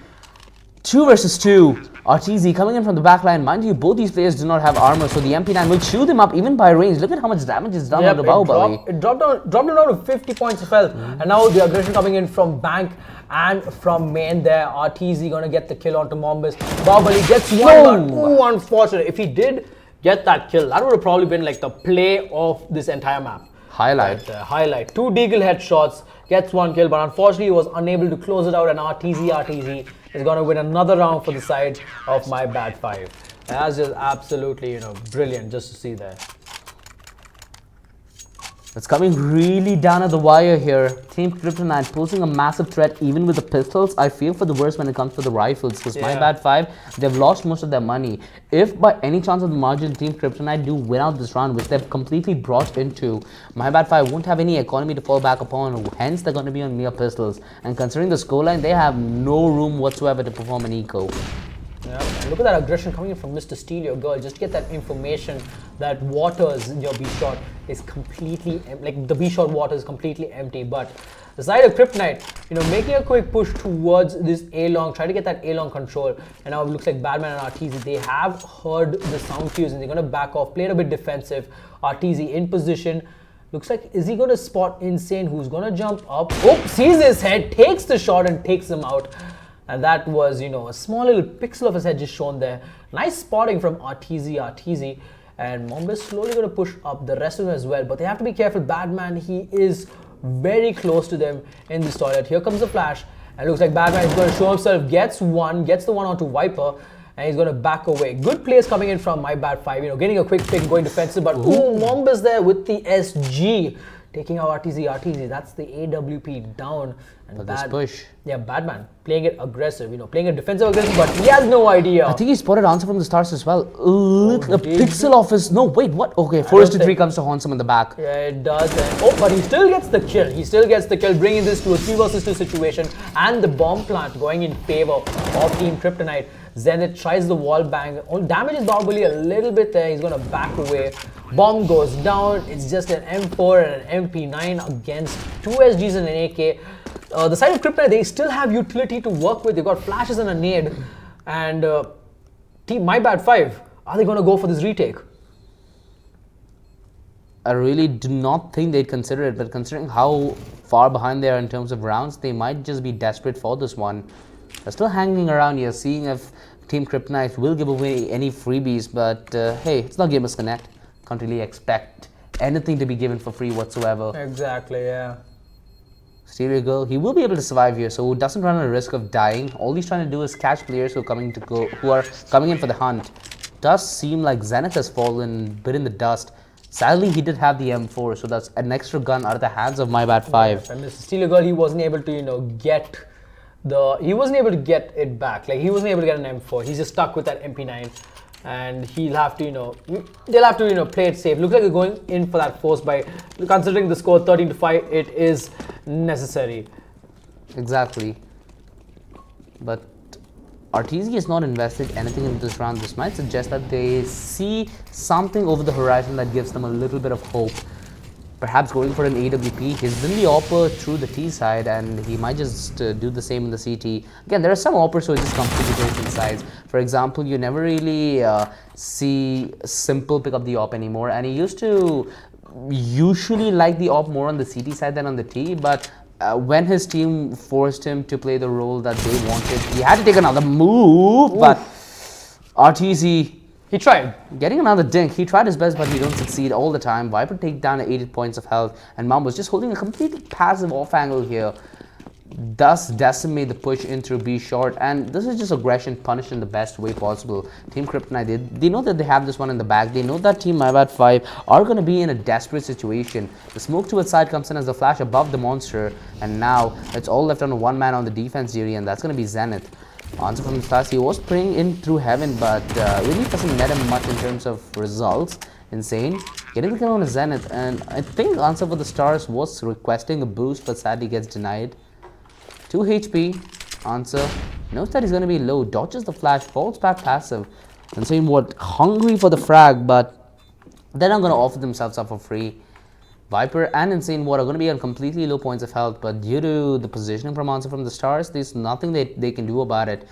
Speaker 2: 2 versus 2. RTZ coming in from the back line. Mind you, both these players do not have armor, so the MP9 will chew them up even by range. Look at how much damage is done on the Bahubali.
Speaker 1: It dropped down to 50 points of health. And now the aggression coming in from Bank and from main there. RTZ going to get the kill onto Mombus. Bahubali gets one, but ooh, unfortunate. If he did get that kill, that would have probably been like the play of this entire map.
Speaker 2: Highlight.
Speaker 1: But, highlight. 2 Deagle headshots, gets 1 kill, but unfortunately he was unable to close it out, and RTZ is going to win another round for the side of my bad 5. And that's just absolutely, brilliant just to see there.
Speaker 2: It's coming really down at the wire here. Team Kryptonite posing a massive threat even with the pistols. I feel for the worst when it comes to the rifles, because my bad 5, they've lost most of their money. If by any chance of the margin Team Kryptonite do win out this round, which they've completely brought into, my bad 5 won't have any economy to fall back upon, hence they're going to be on mere pistols. And considering the scoreline, they have no room whatsoever to perform an eco.
Speaker 1: Yeah, and look at that aggression coming in from Mr. Stelio Girl. Just get that information that Waters in your B shot is completely like the B shot water is completely empty. But the side of Kryptonite, making a quick push towards this A long, try to get that A long control. And now it looks like Batman and RTZ, they have heard the sound cues and they're going to back off, play it a bit defensive. RTZ in position. Looks like, is he going to spot Insane, who's going to jump up? Oh, sees his head, takes the shot and takes him out. And that was, a small little pixel of his head just shown there. Nice spotting from RTZ. And Mombus slowly going to push up the rest of them as well. But they have to be careful. Batman, he is very close to them in this toilet. Here comes the flash. And it looks like Batman is going to show himself, gets the one onto Viper, and he's going to back away. Good plays coming in from My Bad 5, you know, getting a quick pick, going defensive, but Mombus there with the SG. Taking out RTZ, that's the AWP down. And
Speaker 2: this push.
Speaker 1: Yeah, Batman playing it aggressive, you know, playing it defensive aggressive, but he has no idea.
Speaker 2: I think he spotted Answer from the stars as well. A pixel off his. No, wait, what? Okay, 4-3 comes to Hansum in the back.
Speaker 1: Yeah, it does. And, but he still gets the kill. Bringing this to a 3 versus 2 situation. And the bomb plant going in favor of Team Kryptonite. Zenith tries the wall bang. Damages Bahubali a little bit there. He's going to back away. Bomb goes down. It's just an M4 and an MP9 against 2 SGs and an AK. The side of Kryptonite, they still have utility to work with. They've got flashes and a nade. And Team My Bad 5, are they going to go for this retake?
Speaker 2: I really do not think they'd consider it, but considering how far behind they are in terms of rounds, they might just be desperate for this one. They're still hanging around here, seeing if Team Kryptonite will give away any freebies, but hey, it's not Gamers Connect. Can't really expect anything to be given for free whatsoever.
Speaker 1: Exactly, yeah.
Speaker 2: Stereo Girl, he will be able to survive here, so doesn't run a risk of dying. All he's trying to do is catch players who are coming in for the hunt. Does seem like Zenith has fallen a bit in the dust. Sadly, he did have the M4, so that's an extra gun out of the hands of My Bad 5.
Speaker 1: Yes, and Mr. Stereo Girl, he wasn't able to, you know, get it back. Like, he wasn't able to get an M4. He's just stuck with that MP9. And he'll have to, they'll have to, play it safe. Looks like they're going in for that force by, considering the score 13-5, it is necessary.
Speaker 2: Exactly. But RTZ has not invested anything in this round. This might suggest that they see something over the horizon that gives them a little bit of hope. Perhaps going for an AWP. He's been the AWPer through the T side, and he might just do the same in the CT. Again, there are some AWPers who are just completely different sides. For example, you never really see Simple pick up the AWP anymore, and he used to usually like the AWP more on the CT side than on the T, but when his team forced him to play the role that they wanted, he had to take another move. But RTZ,
Speaker 1: he tried.
Speaker 2: Getting another dink. He tried his best, but he don't succeed all the time. Viper take down at 80 points of health, and Mom was just holding a completely passive off angle here. Thus decimate the push in through B short, and this is just aggression punished in the best way possible. Team Kryptonite, they know that they have this one in the bag. They know that Team My Bad 5 are going to be in a desperate situation. The smoke to its side comes in as the flash above the monster, and now it's all left on one man on the defense duty, and that's going to be Zenith. Answer from the stars, he was praying in through heaven, but really doesn't net him much in terms of results. Insane. Getting the kill on a Zenith, and I think Answer for the stars was requesting a boost, but sadly gets denied. 2 HP. Answer knows that he's going to be low, dodges the flash, falls back passive. And saying what, hungry for the frag, but they're not going to offer themselves up for free. Viper and Insane War are going to be on completely low points of health, but due to the positioning from Answer from the stars, there's nothing they can do about it.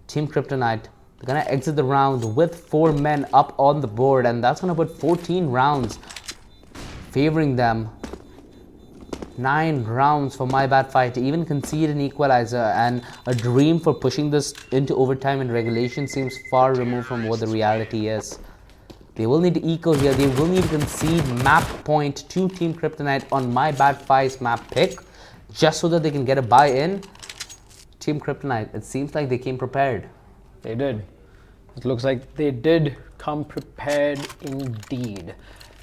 Speaker 2: Team Kryptonite, they're going to exit the round with 4 men up on the board, and that's going to put 14 rounds favoring them. 9 rounds for My Bad 5 to even concede an equalizer, and a dream for pushing this into overtime and regulation seems far removed from what the reality is. They will need to eco here. They will need to concede map point to Team Kryptonite on My Bad 5's map pick, just so that they can get a buy-in. Team Kryptonite, it seems like they came prepared.
Speaker 1: They did. It looks like they did come prepared indeed.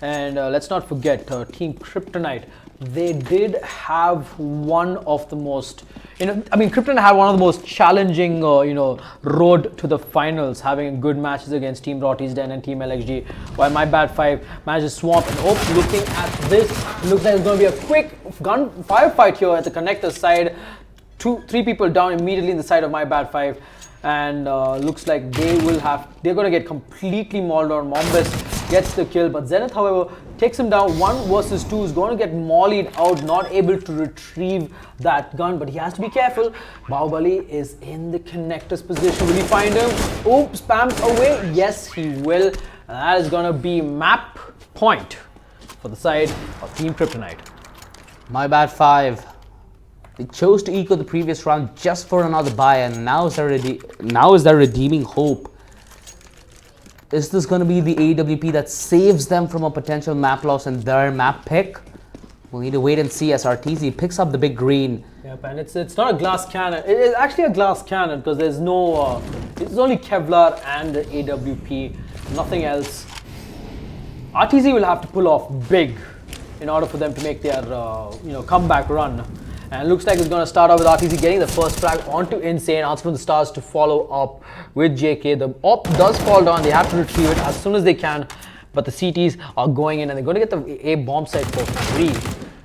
Speaker 1: And let's not forget, Team Kryptonite, they did have one of the most, Kryptonite had one of the most challenging, road to the finals, having good matches against Team Rotty's Den and Team LXG, while My Bad 5 managed to swamp. And looking at this, looks like it's going to be a quick gunfire fight here at the connector side. 3 people down immediately in the side of My Bad 5. And looks like they're going to get completely mauled on. Mombus gets the kill, but Zenith, however, takes him down. 1 versus 2 is going to get mollied out, not able to retrieve that gun, but he has to be careful. Bahubali is in the connector's position. Will he find him? Oops, spams away. Yes, he will. And that is going to be map point for the side of Team Kryptonite.
Speaker 2: My Bad 5. They chose to eco the previous round just for another buy, and now is their redeeming hope. Is this going to be the AWP that saves them from a potential map loss in their map pick? We'll need to wait and see as RTZ picks up the big green.
Speaker 1: Yep, and it's not a glass cannon. It is actually a glass cannon because there's no, it's only Kevlar and AWP, nothing else. RTZ will have to pull off big in order for them to make their, comeback run. And it looks like it's going to start off with RTZ getting the first frag onto Insane. Answer from the Stars to follow up with JK. The op does fall down. They have to retrieve it as soon as they can. But the CTs are going in and they're going to get the A bomb site for free.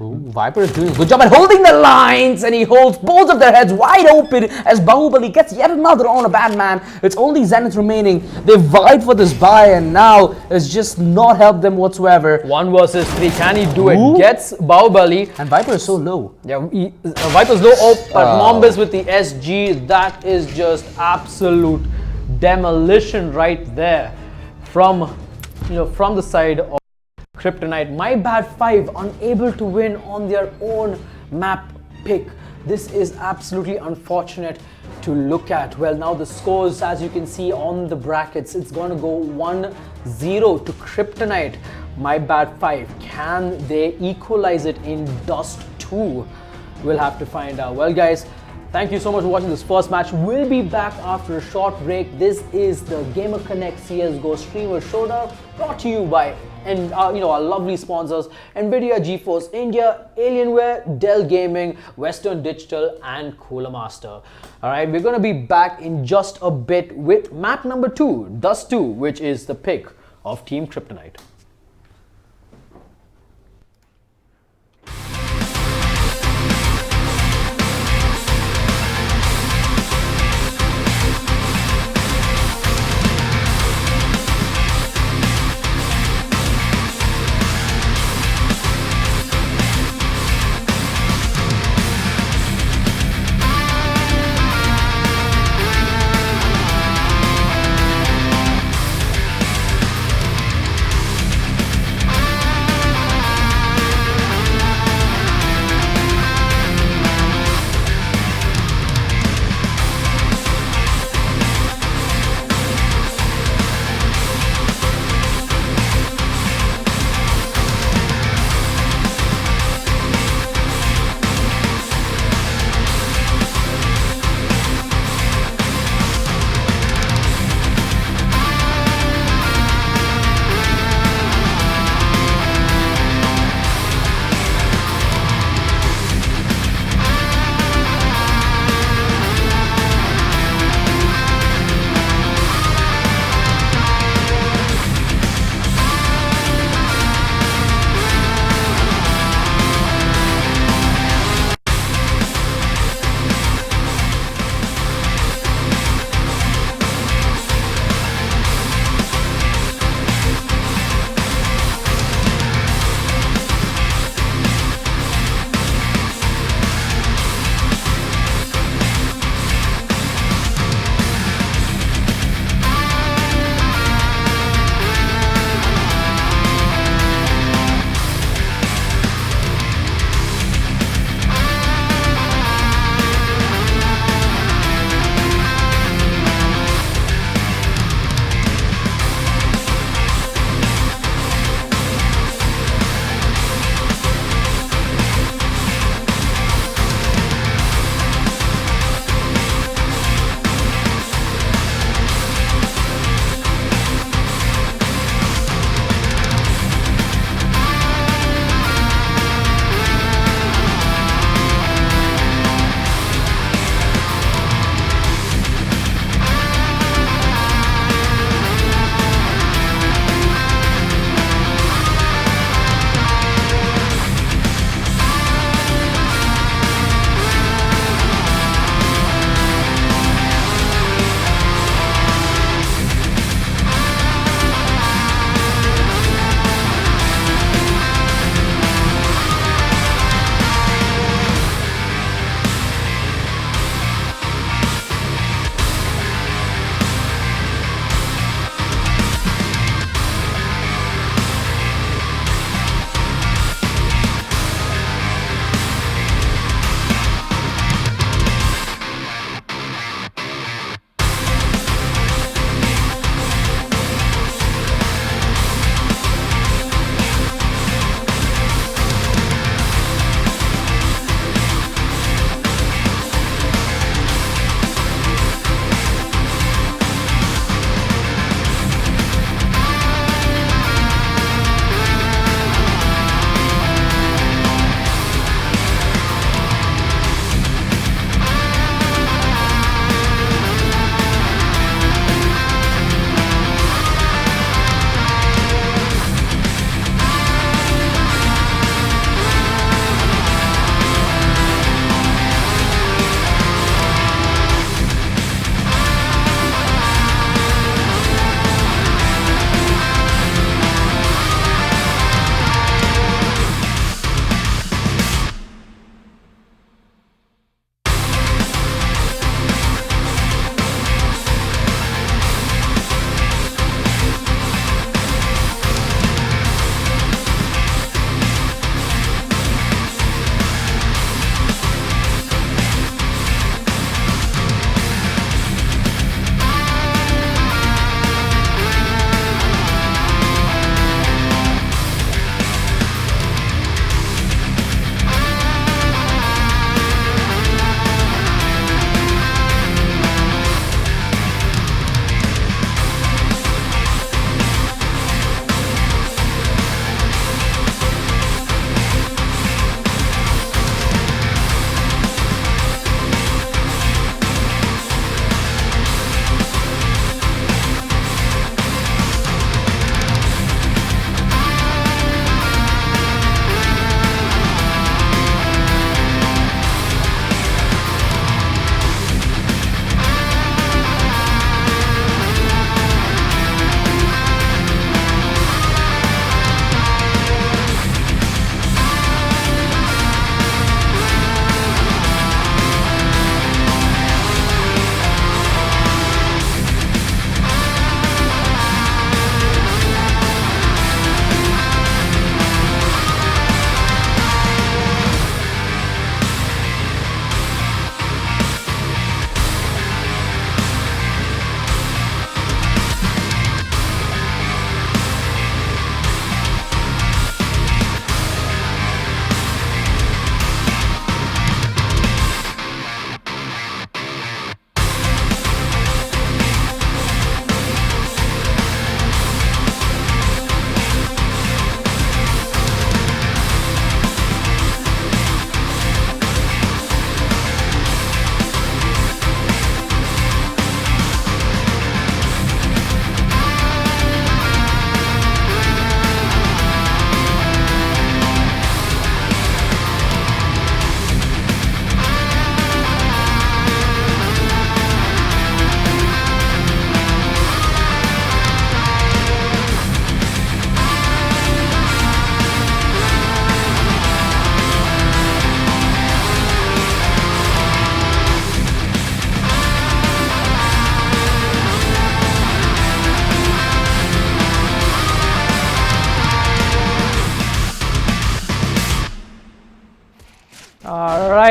Speaker 2: Ooh, Viper is doing a good job at holding the lines, and he holds both of their heads wide open as Bahubali gets yet another on a bad man. It's only Zenith remaining. They vied for this buy, and now it's just not helped them whatsoever.
Speaker 1: 1 versus 3. Can he do it?
Speaker 2: Ooh.
Speaker 1: Gets Bahubali.
Speaker 2: And Viper is so low.
Speaker 1: Yeah, Viper's low. Oh, but Mombus with the SG. That is just absolute demolition right there from the side of Kryptonite. My bad 5 unable to win on their own map pick. This is absolutely unfortunate to look at. Well, now the scores, as you can see on the brackets, it's going to go 1-0 to Kryptonite. My bad 5. Can they equalize it in Dust 2? We'll have to find out. Well, guys, thank you so much for watching this first match. We'll be back after a short break. This is the Gamer Connect CSGO Streamer Showdown, brought to you by our lovely sponsors NVIDIA, GeForce India, Alienware, Dell Gaming, Western Digital, and Cooler Master. All right, we're going to be back in just a bit with map number 2, Dust 2, which is the pick of Team Kryptonite.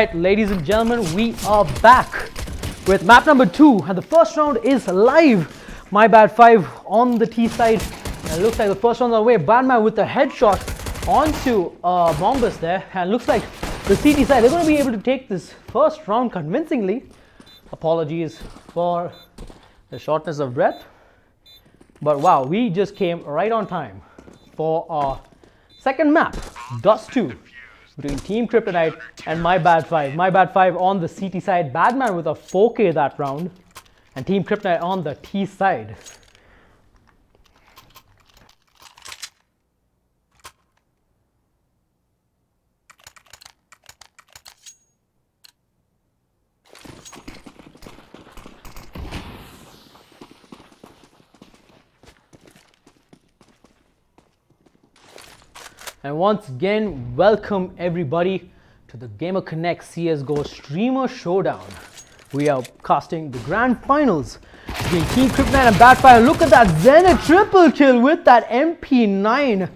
Speaker 1: Alright, ladies and gentlemen, we are back with map number 2, and the first round is live. My bad 5 on the T side, and it looks like the first round on the way. Batman with a headshot onto Bombus there, and looks like the CT side, they're going to be able to take this first round convincingly. Apologies for the shortness of breath, but wow, we just came right on time for our second map, Dust 2, between Team Kryptonite and My Bad 5. My Bad 5 on the CT side, Batman with a 4K that round, and Team Kryptonite on the T side. And once again, welcome everybody to the Gamer Connect CSGO Streamer Showdown. We are casting the grand finals between Team Kryptonite and Batfire. Look at that Zenith triple kill with that MP9.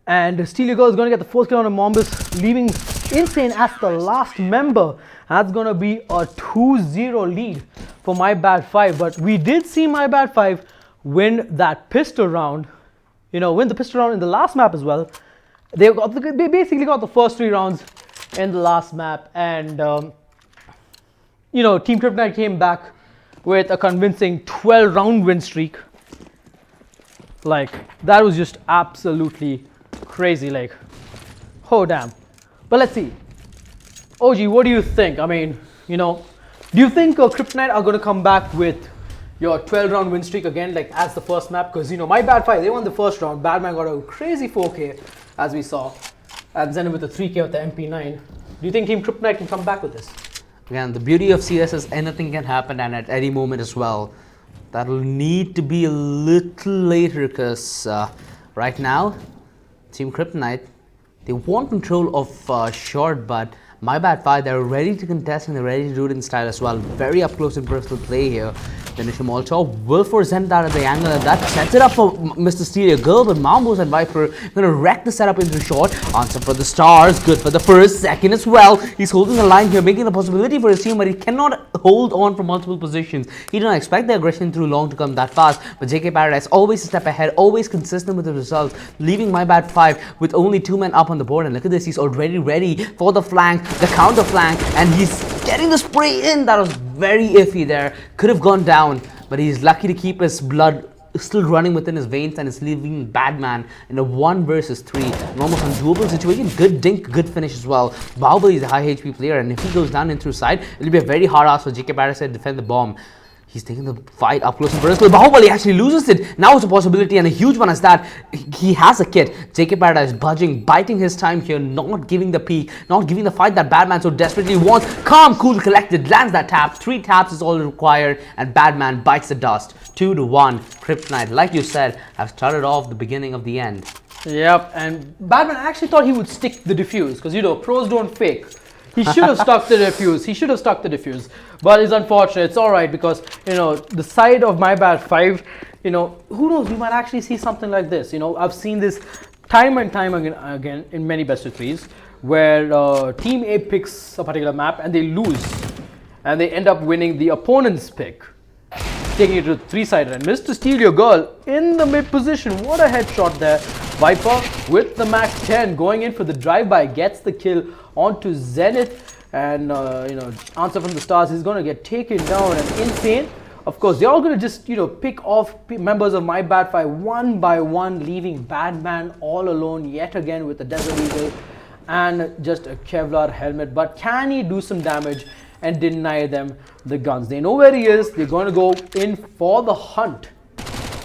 Speaker 1: And Steely Girl is going to get the fourth kill on a Mombus, leaving Insane as the last member. That's going to be a 2-0 lead for My Bad 5. But we did see My Bad 5 win that pistol round. Win the pistol round in the last map as well. They basically got the first 3 rounds in the last map, and Team Kryptonite came back with a convincing 12-round win streak. Like, that was just absolutely crazy. Like, oh damn. But let's see. OG, what do you think? I mean, do you think Kryptonite are going to come back with your 12-round win streak again, like as the first map? Because My Bad 5, they won the first round. Batman got a crazy 4K, as we saw, and Zenith with a 3K with the MP9. Do you think Team Kryptonite can come back with this?
Speaker 2: Again, the beauty of CS is anything can happen, and at any moment as well. That'll need to be a little later, because right now, Team Kryptonite, they want control of short, but My Bad 5, they're ready to contest and they're ready to do it in style as well. Very up close and personal play here. Initial Molotov will force Zenith out of the angle, and that sets it up for Mr. Stereo Girl, but Mambos and Viper going to wreck the setup into short. Answer for the stars, good for the first, second as well. He's holding the line here, making a possibility for his team, but he cannot hold on for multiple positions. He did not expect the aggression through long to come that fast, but JK Paradise always a step ahead, always consistent with the results, leaving My Bad 5 with only 2 men up on the board. And look at this, he's already ready for the flank, the counter flank, and he's getting the spray in. That was very iffy there, could have gone down, but he's lucky to keep his blood still running within his veins, and is leaving Batman in a 1 versus 3, an almost undoable situation. Good dink, good finish as well. Bahubali is a high HP player, and if he goes down in through side, it'll be a very hard ask for JK Paradise to defend the bomb. He's taking the fight up close and personal. Bahubali actually loses it. Now it's a possibility, and a huge one is that he has a kit. JK Paradise budging, biting his time here, not giving the peak, not giving the fight that Batman so desperately wants. Calm, cool, collected, lands that tap. 3 taps is all required, and Batman bites the dust. 2-1. Kryptonite, like you said, have started off the beginning of the end.
Speaker 1: Yep, and Batman actually thought he would stick the defuse, because pros don't fake. He should have stuck the defuse. But it's unfortunate. It's alright, because the side of My Bad 5, who knows, we might actually see something like this. I've seen this time and time again in many best of 3s, where Team A picks a particular map and they lose, and they end up winning the opponent's pick, taking it to 3-sider. And Mr. Steal Your Girl in the mid position. What a headshot there. Viper with the Max 10 going in for the drive-by, gets the kill onto Zenith, and Answer from the Stars is going to get taken down. And Insane, of course, they're all going to just pick off members of My Bad 5 one by one, leaving Batman all alone yet again with the Desert Eagle and just a Kevlar helmet. But can he do some damage and deny them the guns? They know where he is. They're going to go in for the hunt.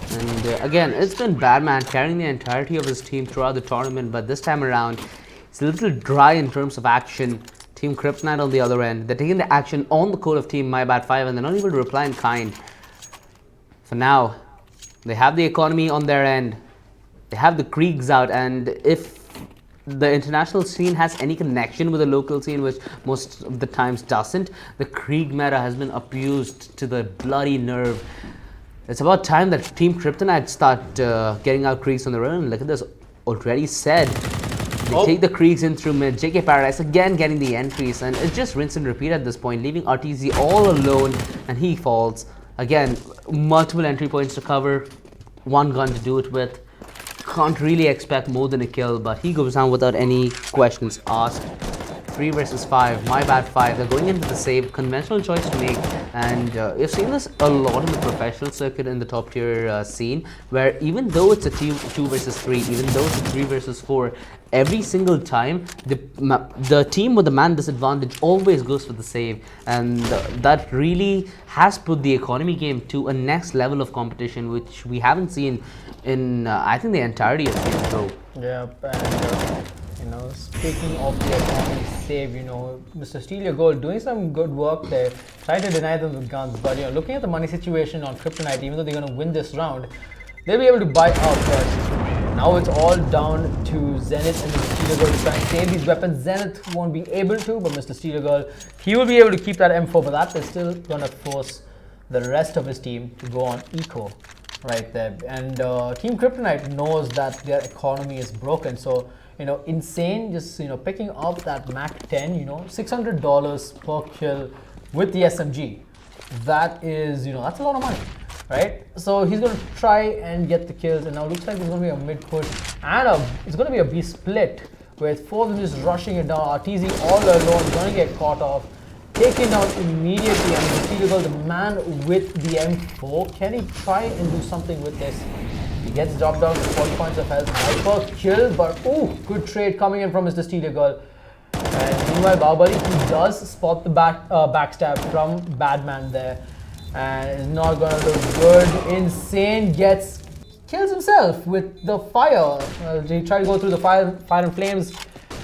Speaker 2: And again, it's been Batman carrying the entirety of his team throughout the tournament, but this time around, it's a little dry in terms of action. Team Kryptonite on the other end, they're taking the action on the code of Team My Bad 5, and they're not able to reply in kind. For now, they have the economy on their end, they have the Kriegs out, and if the international scene has any connection with the local scene, which most of the times doesn't, the Krieg meta has been abused to the bloody nerve. It's about time that Team Kryptonite start getting out Kriegs on their own. Look at this, already said. They take the creeps in through mid. JK Paradise again getting the entries, and it's just rinse and repeat at this point, leaving RTZ all alone, and he falls. Again, multiple entry points to cover, one gun to do it with. Can't really expect more than a kill, but he goes down without any questions asked. 3 versus 5, my bad 5. They're going into the save, conventional choice to make, and you've seen this a lot in the professional circuit in the top tier scene, where even though it's a 2 versus 3, even though it's a 3 versus 4, every single time the team with the man disadvantage always goes for the save, and that really has put the economy game to a next level of competition, which we haven't seen in I think the entirety of CSGO.
Speaker 1: Yeah, and speaking of the economy save, Mr. Steal Your Gold doing some good work there, trying to deny them with guns, but looking at the money situation on Kryptonite, even though they're going to win this round, they'll be able to buy out, but now it's all down to Zenith and Mr. Steal Your Gold to try and save these weapons. Zenith won't be able to, but Mr. Steal Your Gold, he will be able to keep that M4, but that is still going to force the rest of his team to go on eco right there. And Team Kryptonite knows that their economy is broken, so Insane just picking up that Mac 10, $600 per kill with the SMG. That is that's a lot of money, right? So he's going to try and get the kills, and now looks like there's going to be a mid push, and it's going to be a B split with 4 of them just rushing it down. RTZ all alone, going to get caught off, taken down immediately, and Steal the man with the M4. Can he try and do something with this? He gets dropped down to 40 points of health. Viper kill, but good trade coming in from Mr. Steal Your Gold. And meanwhile, Bahubali, he does spot the backstab from Badman there, and is not gonna look good. Insane kills himself with the fire. He tried to go through the fire and flames,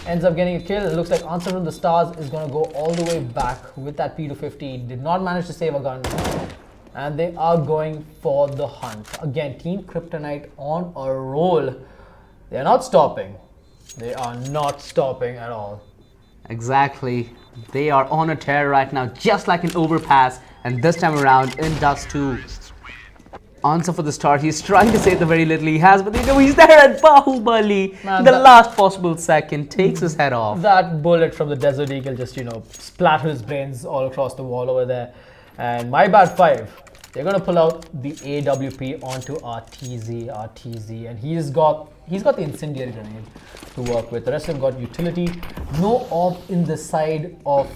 Speaker 1: ends up getting a kill. It looks like Answer from the Stars is gonna go all the way back with that P250. Did not manage to save a gun. And they are going for the hunt. Again, Team Kryptonite on a roll. They're not stopping. They are not stopping at all.
Speaker 2: Exactly. They are on a tear right now, just like an overpass. And this time around, in Dust 2. Answer for the start. He's trying to save the very little he has, but he's there at Bahubali. Man, the last possible second takes his head off.
Speaker 1: That bullet from the Desert Eagle just, splattered his brains all across the wall over there. And my bad 5, they're going to pull out the AWP onto RTZ, and he's got the incendiary grenade to work with. The rest of them got utility. No AWP in the side of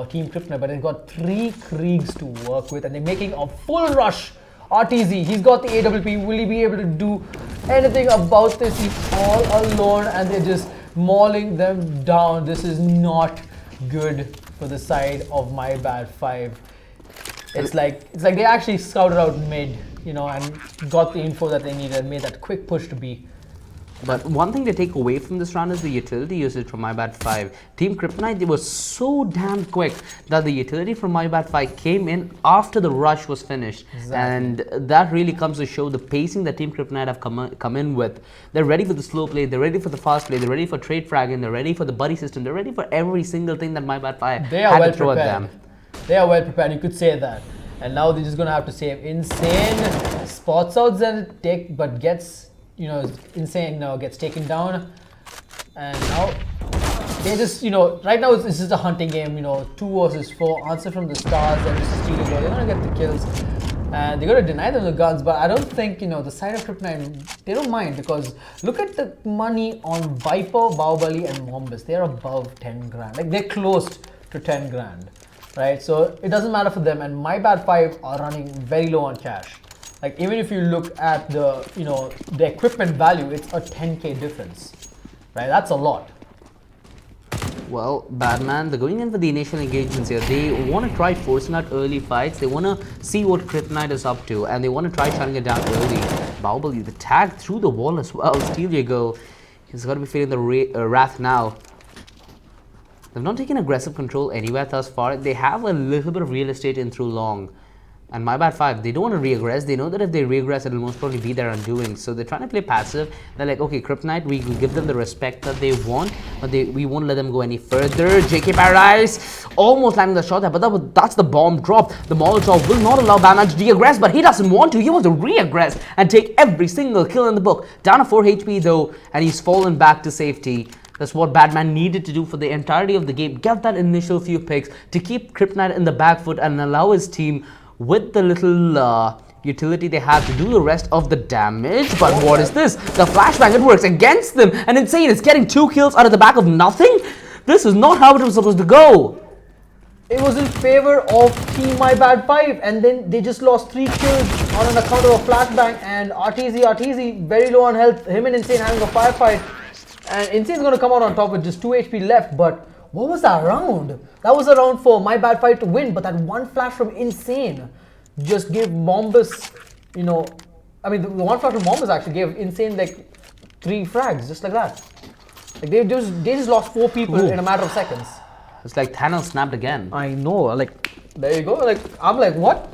Speaker 1: Team Kryptonite, but they've got 3 Kriegs to work with, and they're making a full rush. RTZ, he's got the AWP. Will he be able to do anything about this? He's all alone, and they're just mauling them down. This is not good for the side of my bad 5. It's like they actually scouted out mid, and got the info that they needed and made that quick push to B.
Speaker 2: But one thing to take away from this round is the utility usage from my bad 5. Team Kryptonite, they were so damn quick that the utility from my bad 5 came in after the rush was finished. Exactly. And that really comes to show the pacing that Team Kryptonite have come in with. They're ready for the slow play, they're ready for the fast play, they're ready for trade fragging, they're ready for the buddy system, they're ready for every single thing that my bad 5 had to throw at them.
Speaker 1: They are well prepared, you could say that. And now they're just going to have to save. Insane spots out Zenith, but gets, Insane gets taken down. And now they just, right now it's just a hunting game, 2 versus 4. Answer from the Stars and Mr. Steal Your Gold. They're going to get the kills. And they're going to deny them the guns, but I don't think, the side of Kryptonite, they don't mind, because look at the money on Viper, Bahubali, and Mombus. They're above 10 grand. Like, they're close to 10 grand. Right, so it doesn't matter for them, and my bad 5 are running very low on cash. Like, even if you look at the the equipment value, it's a 10k difference, right? That's a lot.
Speaker 2: Well, Badman, they're going in for the initial engagements here. They want to try forcing out early fights. They want to see what Kryptonite is up to, and they want to try shutting it down early. Bahubali, the tag through the wall as well. Steal Your Gold. He's got to be feeling the wrath now. They've not taken aggressive control anywhere thus far. They have a little bit of real estate in through long. And my bad 5, they don't want to re-aggress. They know that if they re-aggress, it'll most probably be their undoing. So they're trying to play passive. They're like, okay, Kryptonite, we will give them the respect that they want, but we won't let them go any further. JK Paradise almost landing the shot there, but that's the bomb drop. The Molotov will not allow Batman to de-aggress, but he doesn't want to. He wants to re-aggress and take every single kill in the book. Down to 4 HP though, and he's fallen back to safety. That's what Batman needed to do for the entirety of the game. Get that initial few picks to keep Kryptonite in the back foot and allow his team with the little utility they have to do the rest of the damage. But what is this? The flashbang, it works against them. And Insane is getting 2 kills out of the back of nothing. This is not how it was supposed to go.
Speaker 1: It was in favor of Team My Bad 5, and then they just lost 3 kills on an account of a flashbang. And RTZ very low on health. Him and Insane having a firefight. And Insane's going to come out on top with just 2 HP left. But what was that round? That was a round for My Bad 5 to win. But that one flash from Insane just gave Mombus, you know, I mean, the one flash from Mombus actually gave Insane like 3 frags, just like that. Like they just lost 4 people in a matter of seconds.
Speaker 2: It's like Thanos snapped again.
Speaker 1: I know, like, there you go. Like, I'm like, what?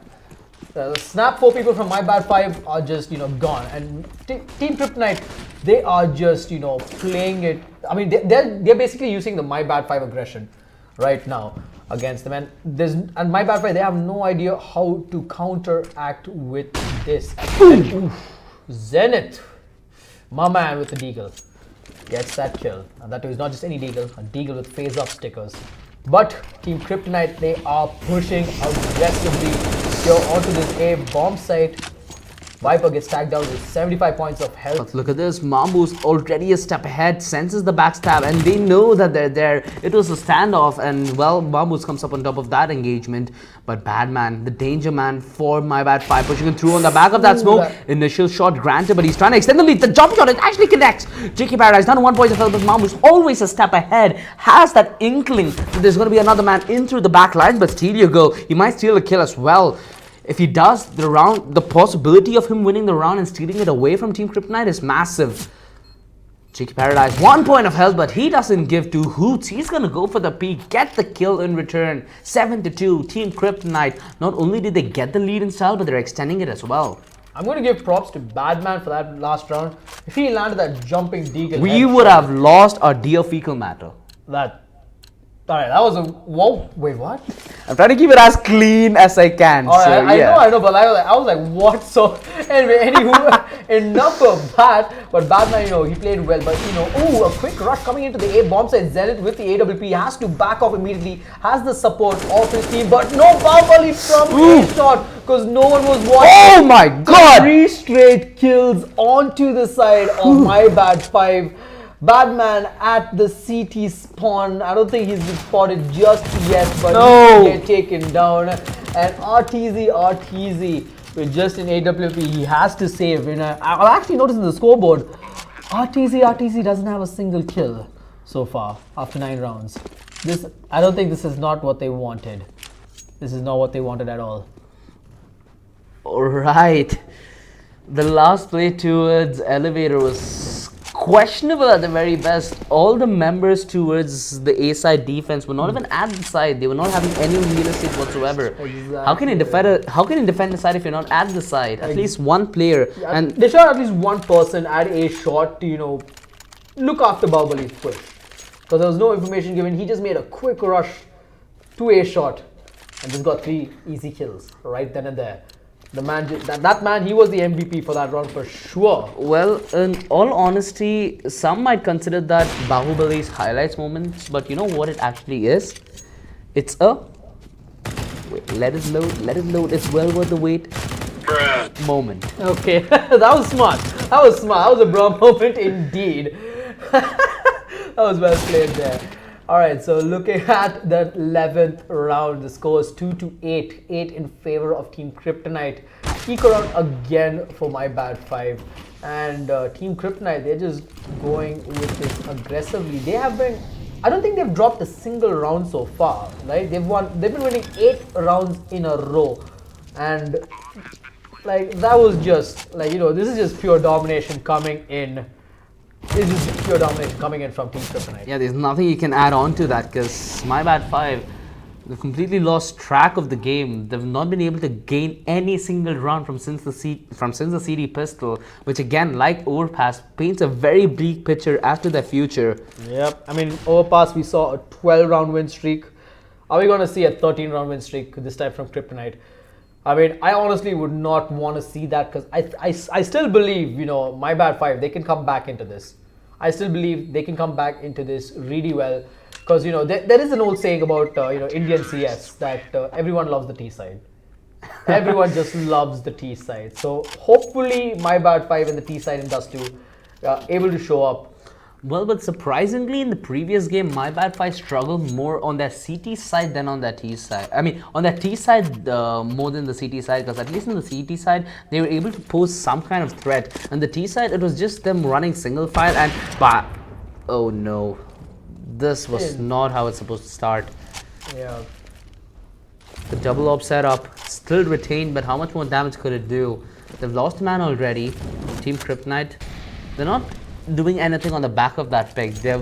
Speaker 1: Snap 4 people from My Bad 5 are just, you know, gone. And Team Kryptonite, they are just, you know, playing it. I mean, they're basically using the My Bad 5 aggression right now against them. And My Bad 5, they have no idea how to counteract with this. And, Zenith, my man with the deagle, gets that kill. And that is not just any deagle, a deagle with phase up stickers. But Team Kryptonite, they are pushing aggressively here onto this A bomb site. Viper gets tagged down with 75 points of health.
Speaker 2: But look at this, Mambu's already a step ahead, senses the backstab, and they know that they're there. It was a standoff, and well, Mambu's comes up on top of that engagement. But Badman, the danger man for My Bad 5, pushing him through on the back of that smoke. Initial shot granted, but he's trying to extend the lead. The jump shot, it actually connects. JK Paradise down to 1 point of health, but Mambu's always a step ahead. Has that inkling that there's going to be another man in through the back line, but still you go. He might steal a kill as well. If he does, the possibility of him winning the round and stealing it away from Team Kryptonite is massive. Cheeky Paradise, 1 point of health, but he doesn't give 2 hoots. He's going to go for the peak, get the kill in return. 7-2, Team Kryptonite. Not only did they get the lead in style, but they're extending it as well.
Speaker 1: I'm going to give props to Badman for that last round. If he landed that jumping deagle,
Speaker 2: we would have lost our dear fecal matter.
Speaker 1: Alright, that was a whoa. Wait, what?
Speaker 2: I'm trying to keep it as clean as I can.
Speaker 1: Alright, I know, but I was like, what? So anyway, enough of that. But Batman, you know, he played well. But you know, a quick rush coming into the A bomb site. Zenith with the AWP has to back off immediately. Has the support of his team, but no Bawali from A shot because no one was watching.
Speaker 2: Oh my God!
Speaker 1: 3 straight kills onto the side of My Bad 5. Badman at the CT spawn. I don't think he's been spotted just yet, but he will get taken down. And RTZ with just an AWP, he has to save. And I've actually noticed in the scoreboard, RTZ doesn't have a single kill so far after 9 rounds. I don't think this is not what they wanted. This is not what they wanted at all.
Speaker 2: Alright. The last play towards Elevator was questionable at the very best. All the members towards the A side defense were not even at the side. They were not having any real estate whatsoever. Exactly. How can you defend the side if you're not at the side? At least one player.
Speaker 1: Yeah, and they should have at least one person at A shot to, you know, look after Bahubali's push. Because there was no information given. He just made a quick rush to A shot and just got 3 easy kills right then and there. The man, that man, he was the MVP for that round for sure.
Speaker 2: Well, in all honesty, some might consider that Bahubali's highlights moments, but you know what it actually is? It's a wait, let it load. It's well worth the wait. Moment.
Speaker 1: Okay, that was smart. That was a bro moment indeed. That was well played there. Alright, so looking at the 11th round, the score is 2-8. 8 in favor of Team Kryptonite. Eco round again for My Bad 5. And Team Kryptonite, they're just going with this aggressively. They have been, I don't think they've dropped a single round so far, right? They've been winning 8 rounds in a row. And like, that was just, like, you know, this is just pure domination coming in. This is just pure domination coming in from Team Kryptonite.
Speaker 2: Yeah, there's nothing you can add on to that because My Bad 5, they've completely lost track of the game. They've not been able to gain any single round from since the CD pistol, which again, like Overpass, paints a very bleak picture as to their future.
Speaker 1: Yep, I mean, Overpass, we saw a 12-round win streak. Are we going to see a 13-round win streak this time from Kryptonite? I mean, I honestly would not want to see that because I still believe, you know, My Bad 5, they can come back into this. I still believe they can come back into this really well, because there is an old saying about Indian CS that everyone loves the T side. Everyone just loves the T side. So hopefully my bad 5 and the T side and Dust 2 able to show up.
Speaker 2: Well, but surprisingly, in the previous game, My Bad 5 struggled more on that CT side than on that T side. I mean, on that T side more than the CT side, because at least on the CT side, they were able to pose some kind of threat. On the T side, it was just them running single file and oh no, this was not how it's supposed to start.
Speaker 1: Yeah.
Speaker 2: The double op setup still retained, but how much more damage could it do? They've lost a man already. Team Kryptonite, they're not doing anything on the back of that pick. They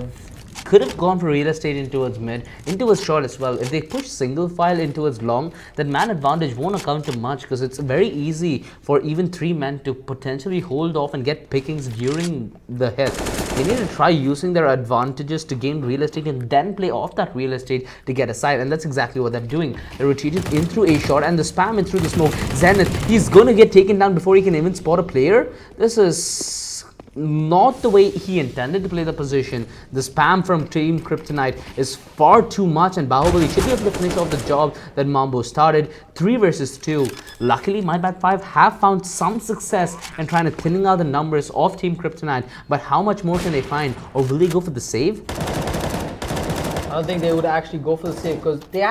Speaker 2: could have gone for real estate into its mid, into its short as well. If they push single file into its long, that man advantage won't account to much, because it's very easy for even 3 men to potentially hold off and get pickings during the hit. They need to try using their advantages to gain real estate and then play off that real estate to get a side, and that's exactly what they're doing. They retreated in through a shot and the spam in through the smoke. Zenith, he's gonna get taken down before he can even spot a player. This is not the way he intended to play the position. The spam from Team Kryptonite is far too much, and Bahubali should be able to finish off the job that Mambo started. 3 versus 2. Luckily, My Bad 5 have found some success in trying to thinning out the numbers of Team Kryptonite, but how much more can they find, or will they go for the save?
Speaker 1: I don't think they would actually go for the save, because they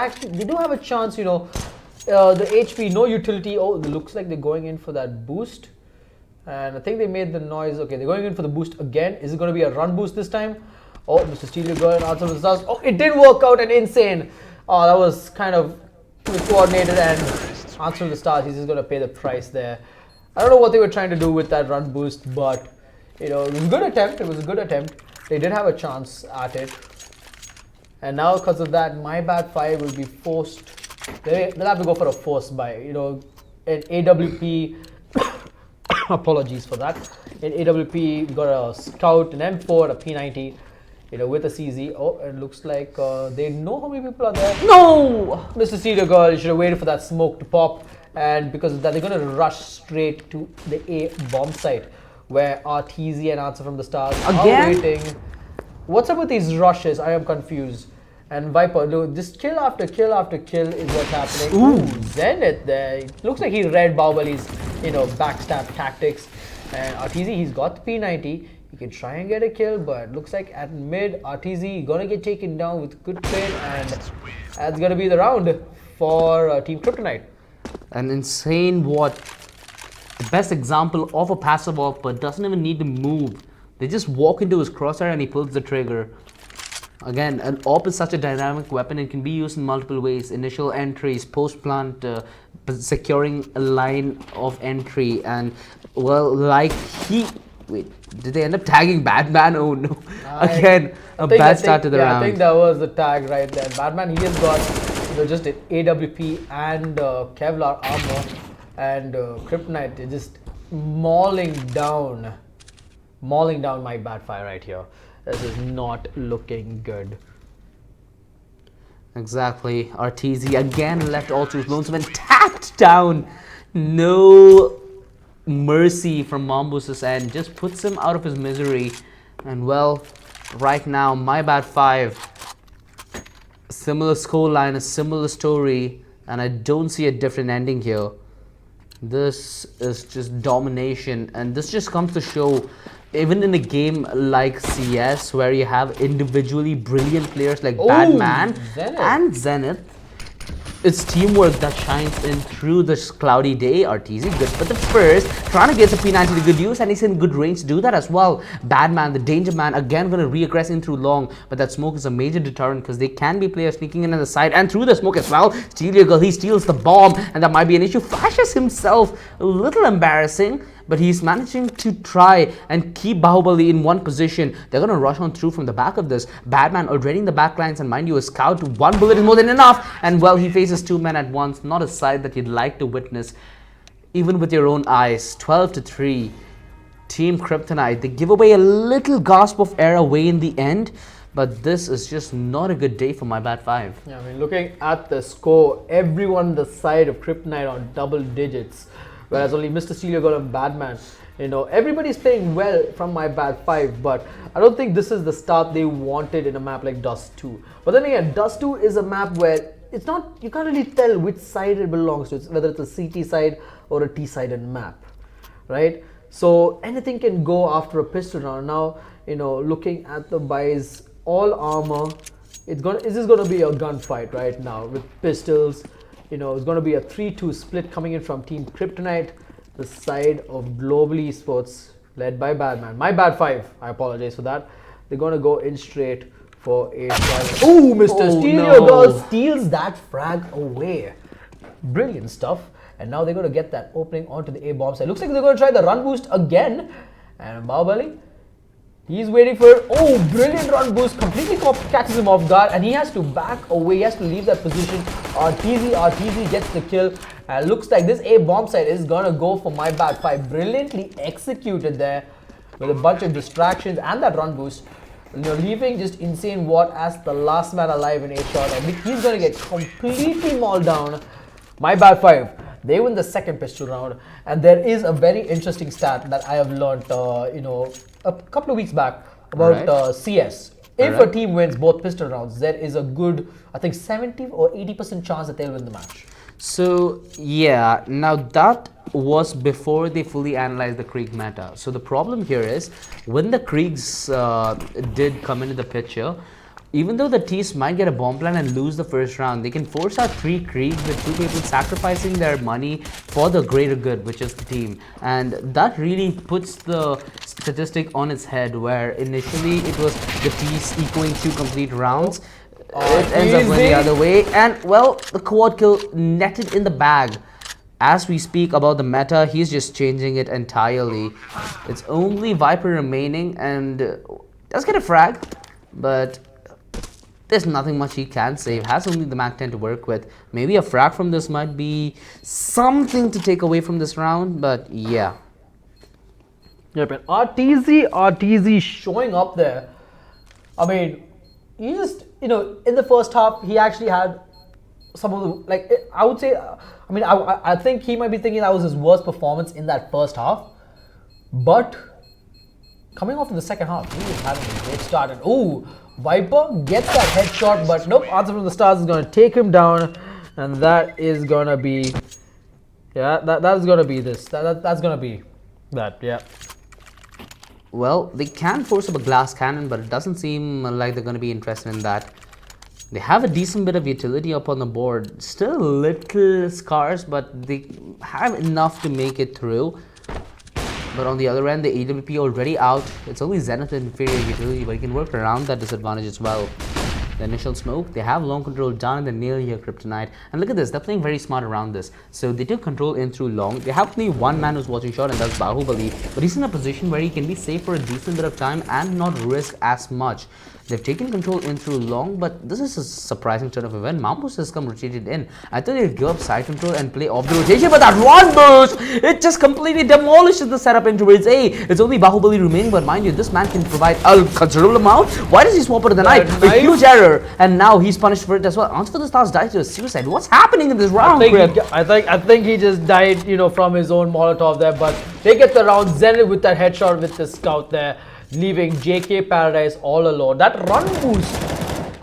Speaker 1: do have a chance, the HP, no utility. Oh, it looks like they're going in for that boost. And I think they made the noise. Okay, they're going in for the boost again. Is it going to be a run boost this time? Oh, Mr. Steely Girl and Answer the Stars. Oh, it did work out, and insane. Oh, that was kind of coordinated, and Answer the Stars, he's just going to pay the price there. I don't know what they were trying to do with that run boost, but it was a good attempt. It was a good attempt. They did have a chance at it. And now because of that, My Bad 5 will be forced. They'll have to go for a forced buy. An AWP. Apologies for that. In AWP, we got a Scout, an M4, a P90, with a CZ. Oh, it looks like they know how many people are there. No! Mr. Cedar Girl, you should have waited for that smoke to pop. And because of that, they're going to rush straight to the A bomb site, where RTZ and Answer from the Stars are waiting. What's up with these rushes? I am confused. And Viper, just kill after kill after kill is what's happening. Ooh, Zenith there. It looks like he read Bahubali's, backstab tactics. And RTZ, he's got the P90. He can try and get a kill, but looks like at mid, RTZ gonna get taken down with good trade, and that's gonna be the round for Team Kryptonite.
Speaker 2: An insane the best example of a passive op, but doesn't even need to move. They just walk into his crosshair and he pulls the trigger. Again, an AWP is such a dynamic weapon. It can be used in multiple ways. Initial entries, post-plant, securing a line of entry. And, well, wait, did they end up tagging Batman? Oh, no. Again, a bad start to the round.
Speaker 1: I think that was the tag right there. Batman, he has got just an AWP and Kevlar armor. And Kryptonite is just mauling down My Bad 5 right here. This is not looking good.
Speaker 2: Exactly. RTZ again left all two lonesome and tapped down. No mercy from Mambo's end. Just puts him out of his misery. And well, right now, My Bad 5. Similar scoreline, a similar story. And I don't see a different ending here. This is just domination. And this just comes to show, even in a game like CS, where you have individually brilliant players like Batman and Zenith, it's teamwork that shines in through this cloudy day. RTZ good for the first, trying to get the P90 to good use, and he's in good range to do that as well. Batman, the danger man, again going to re-aggress in through long, but that smoke is a major deterrent, because they can be players sneaking in on the side and through the smoke as well. Steelier, he steals the bomb, and that might be an issue. Flashes himself, a little embarrassing, but he's managing to try and keep Bahubali in one position. They're going to rush on through from the back of this. Batman already in the back lines, and mind you, a Scout, 1 bullet is more than enough. And well, he faces 2 men at once. Not a sight that you'd like to witness, even with your own eyes. 12-3. Team Kryptonite, they give away a little gasp of air away in the end, but this is just not a good day for My Bad 5.
Speaker 1: Yeah, I mean, looking at the score, everyone on the side of Kryptonite on double digits. whereas only Mr. Steelio got a Batman. You know, everybody's playing well from my bad 5, but I don't think this is the start they wanted in a map like Dust 2. But then again, Dust 2 is a map where it's not, you can't really tell which side it belongs to, whether it's a CT side or a T-sided map, right? So anything can go after a pistol round. Now, you know, looking at the buys, all armor, it's just gonna be a gunfight right now with pistols. You know, it's gonna be a 3-2 split coming in from Team Kryptonite, the side of Global Esports led by Badman. My bad 5, I apologize for that. They're gonna go in straight for a try. Oh, Mr. Steelio Girl steals that frag away. Brilliant stuff. And now they're gonna get that opening onto the A bomb side. Looks like they're gonna try the run boost again. And Bahubali, he's waiting for it. Oh, brilliant run boost. Completely catches him off guard. And he has to back away. He has to leave that position. RTZ gets the kill. And looks like this A bomb side is gonna go for my bad 5. Brilliantly executed there with a bunch of distractions and that run boost. You know, leaving just Insane Watt as the last man alive in A shot. I think he's gonna get completely mauled down. My bad 5. They win the second pistol round, and there is a very interesting stat that I have learned, you know, a couple of weeks back about CS. If a team wins both pistol rounds, there is a good, I think, 70 or 80% chance that they'll win the match.
Speaker 2: So yeah, now that was before they fully analyzed the Krieg meta. So the problem here is when the Kriegs did come into the picture, even though the Tees might get a bomb plan and lose the first round, they can force out 3 Kriegs with 2 people sacrificing their money for the greater good, which is the team. And that really puts the statistic on its head, where initially it was the Tees equaling 2 complete rounds. It ends up going the other way. And well, the quad kill netted in the bag. As we speak about the meta, he's just changing it entirely. It's only Viper remaining, and does get a frag, but there's nothing much he can save. Has only the Mac 10 to work with. Maybe a frag from this might be something to take away from this round, but yeah.
Speaker 1: Yep, and RTZ showing up there. I mean, he just, you know, in the first half, he actually had some of the, like, I would say, I mean, I think he might be thinking that was his worst performance in that first half. But coming off in the second half, he was having a great start. And ooh, Viper gets that headshot, but nope, Answer from the Stars is going to take him down. And that is going to be, yeah, that's going to be this. That's going to be that, yeah.
Speaker 2: Well, they can force up a glass cannon, but it doesn't seem like they're going to be interested in that. They have a decent bit of utility up on the board. Still a little scarce, but they have enough to make it through. But on the other end, the AWP already out. It's only Zenith inferior utility, but he can work around that disadvantage as well. The initial smoke, they have long control down in the nail here, Kryptonite. And look at this, they're playing very smart around this. So they took control in through long. They have only one man who's watching short, and that's Bahubali. But he's in a position where he can be safe for a decent bit of time and not risk as much. They've taken control in through long, but this is a surprising turn of event. Mampus has come rotated in. I thought they'd give up side control and play off the rotation, but that run boost, it just completely demolishes the setup into its A. It's only Bahubali remaining, but mind you, this man can provide a considerable amount. Why does he swap it to the knife? A huge error, and now he's punished for it as well. Answer for the Stars died to a suicide. What's happening in this round?
Speaker 1: I think he just died, you know, from his own Molotov there, but they get the round. Zenith with that headshot with the scout there, leaving JK Paradise all alone. That run boost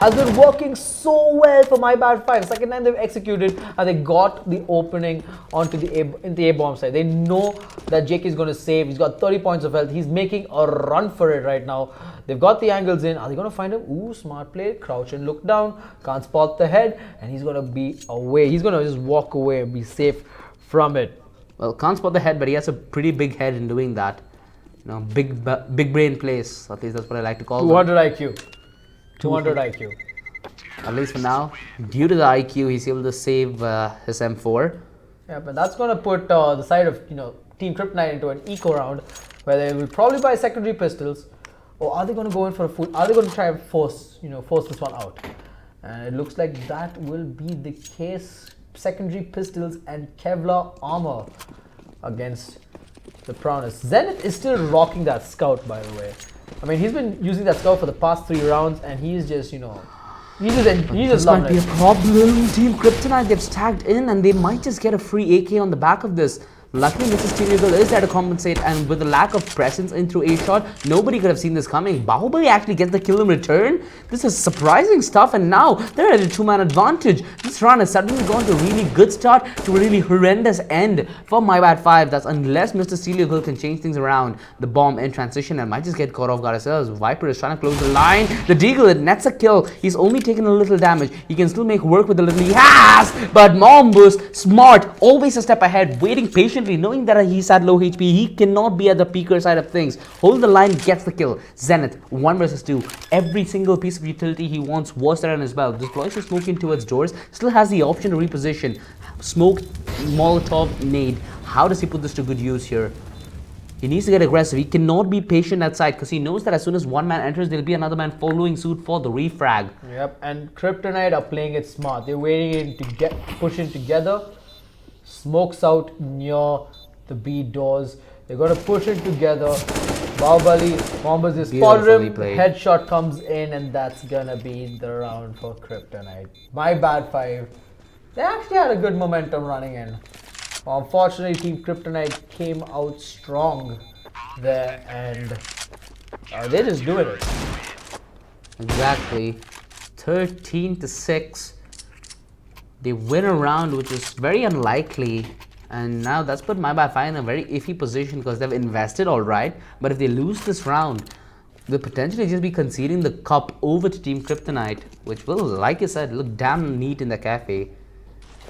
Speaker 1: has been working so well for my bad 5. Second time they've executed, and they got the opening onto the A bomb side. They know that JK is going to save. He's got 30 points of health. He's making a run for it right now. They've got the angles in. Are they going to find him? Ooh, smart play. Crouch and look down. Can't spot the head, and he's going to be away. He's going to just walk away and be safe from it.
Speaker 2: Well, can't spot the head, but he has a pretty big head in doing that. You know, big brain plays. At least that's what I like to call
Speaker 1: 200 IQ. 200 IQ.
Speaker 2: At least for now, due to the IQ, he's able to save his M4.
Speaker 1: Yeah, but that's going to put the side of, you know, Team Kryptonite into an eco round, where they will probably buy secondary pistols. Or are they going to go in for a full? Are they going to try and force this one out? And it looks like that will be the case. Secondary pistols and Kevlar armor against the Prowess. Zenith is still rocking that scout, by the way. I mean, he's been using that scout for the past 3 rounds, and he's just, you know, he's just loving it.
Speaker 2: This might be a problem. Team Kryptonite gets tagged in, and they might just get a free AK on the back of this. Luckily, Mrs. Tyrigal is there to compensate, and with the lack of presence in through A shot, nobody could have seen this coming. Bahubali actually gets the kill in return. This is surprising stuff, and now they're at a 2-man advantage. This run has suddenly gone to a really good start to a really horrendous end for My Bad 5. That's unless Mr. Tyrigal can change things around. The bomb in transition and might just get caught off guard as well. Viper is trying to close the line. The Deagle, it nets a kill. He's only taken a little damage. He can still make work with the little he has, but Mombus, smart, always a step ahead, waiting patiently, knowing that he's at low HP, he cannot be at the peaker side of things. Hold the line, gets the kill. Zenith, 1 versus 2. Every single piece of utility he wants was there on his belt. Deploys his smoke in towards doors, still has the option to reposition. Smoke, Molotov, nade. How does he put this to good use here? He needs to get aggressive. He cannot be patient at side because he knows that as soon as one man enters, there'll be another man following suit for the refrag.
Speaker 1: Yep, and Kryptonite are playing it smart. They're waiting to pushing together. Smokes out near the B doors. They're going to push in together. Bahubali, Mombas is spotted him. Headshot comes in, and that's going to be the round for Kryptonite. My Bad 5. They actually had a good momentum running in. Unfortunately, Team Kryptonite came out strong there, and they're just doing it.
Speaker 2: Exactly. 13-6. They win a round, which is very unlikely. And now that's put My Bad 5 in a very iffy position because they've invested all right. But if they lose this round, they'll potentially just be conceding the cup over to Team Kryptonite, which will, like I said, look damn neat in the cafe.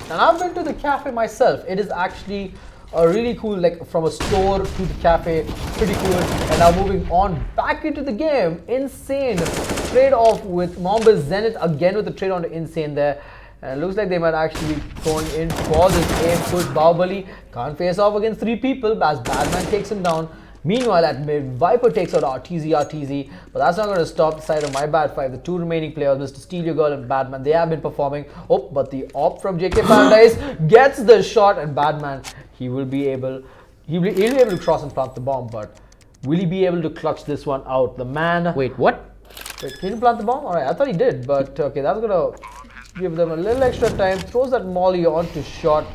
Speaker 1: And I've been to the cafe myself. It is actually a really cool, like from a store to the cafe, pretty cool. And now moving on back into the game, Insane trade off with Mombas Zenith again with the trade on to Insane there. And it looks like they might actually be going in for this aim push. Bahubali can't face off against 3 people as Badman takes him down. Meanwhile, at mid, Viper takes out RTZ, but that's not going to stop the side of My Bad 5. The 2 remaining players, Mr. Steal Your Girl and Badman, they have been performing. Oh, but the op from JK Paradise gets the shot, and Badman, he'll be able to cross and plant the bomb, but will he be able to clutch this one out? The man...
Speaker 2: Wait, what?
Speaker 1: Wait, he didn't plant the bomb? Alright, I thought he did, but okay, that's going to give them a little extra time. Throws that molly onto shot.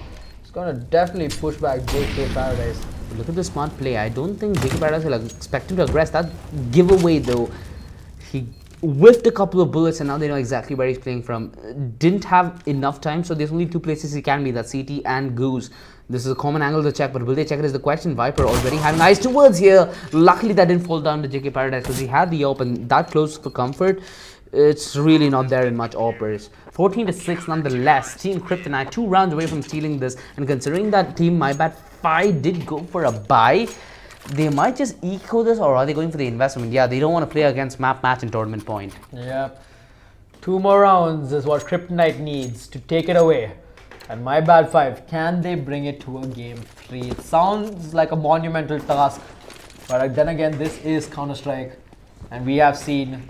Speaker 1: It's going to definitely push back JK Paradise.
Speaker 2: Look at the smart play. I don't think JK Paradise will expect him to aggress that giveaway though. He whiffed a couple of bullets and now they know exactly where he's playing from. Didn't have enough time, so there's only 2 places he can be, that's CT and Goose. This is a common angle to check, but will they check it is the question. Viper already having eyes towards here. Luckily that didn't fall down to JK Paradise because he had the op and that close for comfort. It's really not there in much operas. 14-6 nonetheless. Team Kryptonite 2 rounds away from stealing this, and considering that Team My Bad 5 did go for a buy, they might just eco this, or are they going for the investment? Yeah, they don't want to play against map match and tournament point.
Speaker 1: Yeah, 2 more rounds is what Kryptonite needs to take it away. And My Bad 5, can they bring it to a game 3? It sounds like a monumental task, but then again, this is Counter-Strike, and we have seen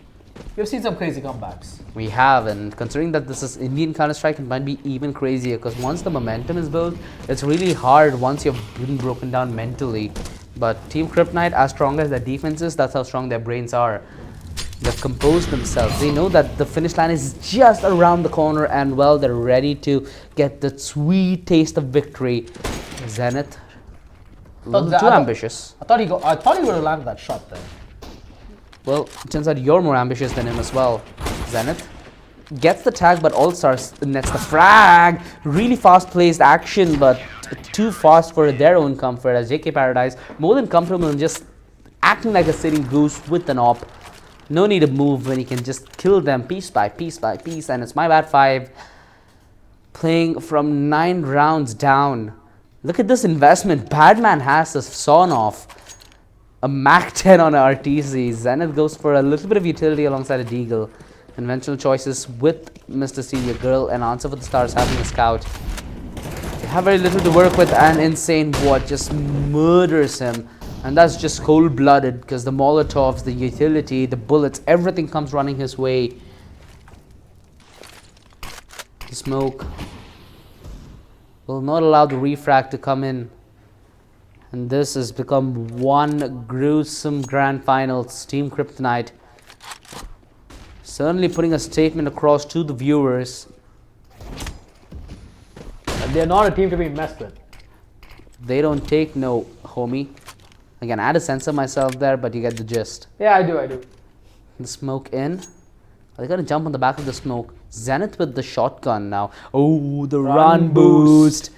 Speaker 1: some crazy comebacks.
Speaker 2: We have, and considering that this is Indian Counter-Strike, it might be even crazier because once the momentum is built, it's really hard once you've been broken down mentally. But Team Kryptonite, as strong as their defense is, that's how strong their brains are. They've composed themselves. They know that the finish line is just around the corner, and well, they're ready to get the sweet taste of victory. Zenith, a little too ambitious.
Speaker 1: I thought he would have landed that shot then.
Speaker 2: Well, it turns out you're more ambitious than him as well. Zenith gets the tag, but All-Stars nets the frag. Really fast-paced action, but too fast for their own comfort as JK Paradise, more than comfortable in just acting like a sitting goose with an op. No need to move when he can just kill them piece by piece by piece, and it's My Bad 5 playing from 9 rounds down. Look at this investment. Badman has a sawn off. A Mac 10 on a RTZ. Zenith goes for a little bit of utility alongside a Deagle. Conventional choices with Mr. Senior Girl and Answer for the Stars having a scout. They have very little to work with, and Insane What just murders him. And that's just cold-blooded because the Molotovs, the utility, the bullets, everything comes running his way. The smoke will not allow the refrag to come in. And this has become one gruesome grand finals. Team Kryptonite certainly putting a statement across to the viewers.
Speaker 1: They're not a team to be messed with.
Speaker 2: They don't take no, homie. Again, I had to censor myself there, but you get the gist.
Speaker 1: Yeah, I do.
Speaker 2: The smoke in. Are they gonna jump on the back of the smoke? Zenith with the shotgun now. Oh, the run boost.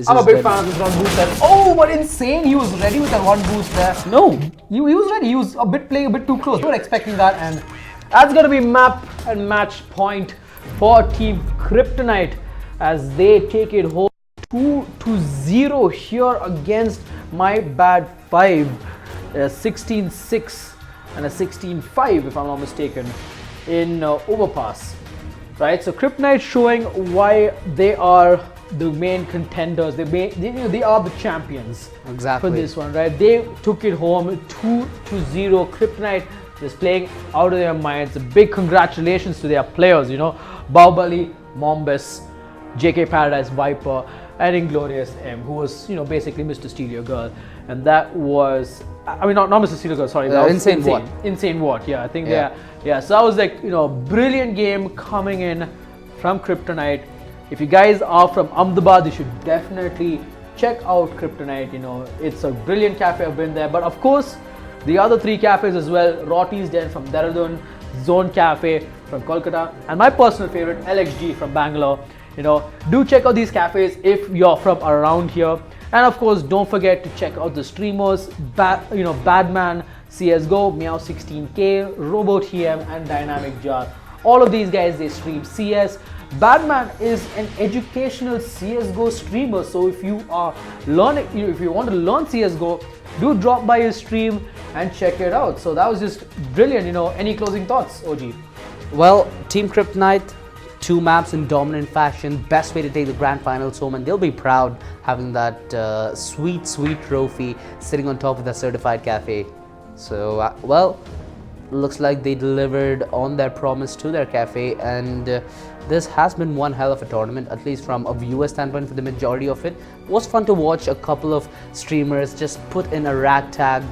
Speaker 1: I'm a big fan of this run boost there. Oh, but insane. He was ready with that run boost there.
Speaker 2: No.
Speaker 1: He was ready. He was playing a bit too close. We were expecting that, and that's going to be map and match point for Team Kryptonite as they take it home 2-0 here against My Bad 5. 16-6 and a 16-5 if I'm not mistaken in Overpass. Right, so Kryptonite showing why they are the main contenders. They are the champions.
Speaker 2: Exactly.
Speaker 1: For this one, right? They took it home 2-0. Kryptonite is playing out of their minds. A big congratulations to their players. Bahubali, Mombus, JK Paradise Viper, and Inglorious M, who was basically Mr. Steal Your Girl, and that was. I mean, not Mr. Steal Your Girl. Sorry, that was
Speaker 2: Insane What.
Speaker 1: Insane What. Yeah, I think
Speaker 2: Yeah.
Speaker 1: Yeah, so that was like, brilliant game coming in from Kryptonite. If you guys are from Ahmedabad, you should definitely check out Kryptonite. It's a brilliant cafe. I've been there. But of course, the other 3 cafes as well. Rotti's Den from Dehradun, Zone Cafe from Kolkata, and my personal favorite, LXG from Bangalore. Do check out these cafes if you're from around here. And of course, don't forget to check out the streamers, Badman, CSGO, Meow16K, RoboTM, and Dynamic Jar. All of these guys, they stream CS. Badman is an educational CSGO streamer. So if you are learning, if you want to learn CSGO, do drop by his stream and check it out. So that was just brilliant. Any closing thoughts, OG?
Speaker 2: Well, Team Kryptonite, 2 maps in dominant fashion, best way to take the grand finals home, and they'll be proud having that sweet trophy sitting on top of the certified cafe. So well, looks like they delivered on their promise to their cafe, and this has been one hell of a tournament, at least from a viewer standpoint. For the majority of it was fun to watch a couple of streamers just put in a ragtag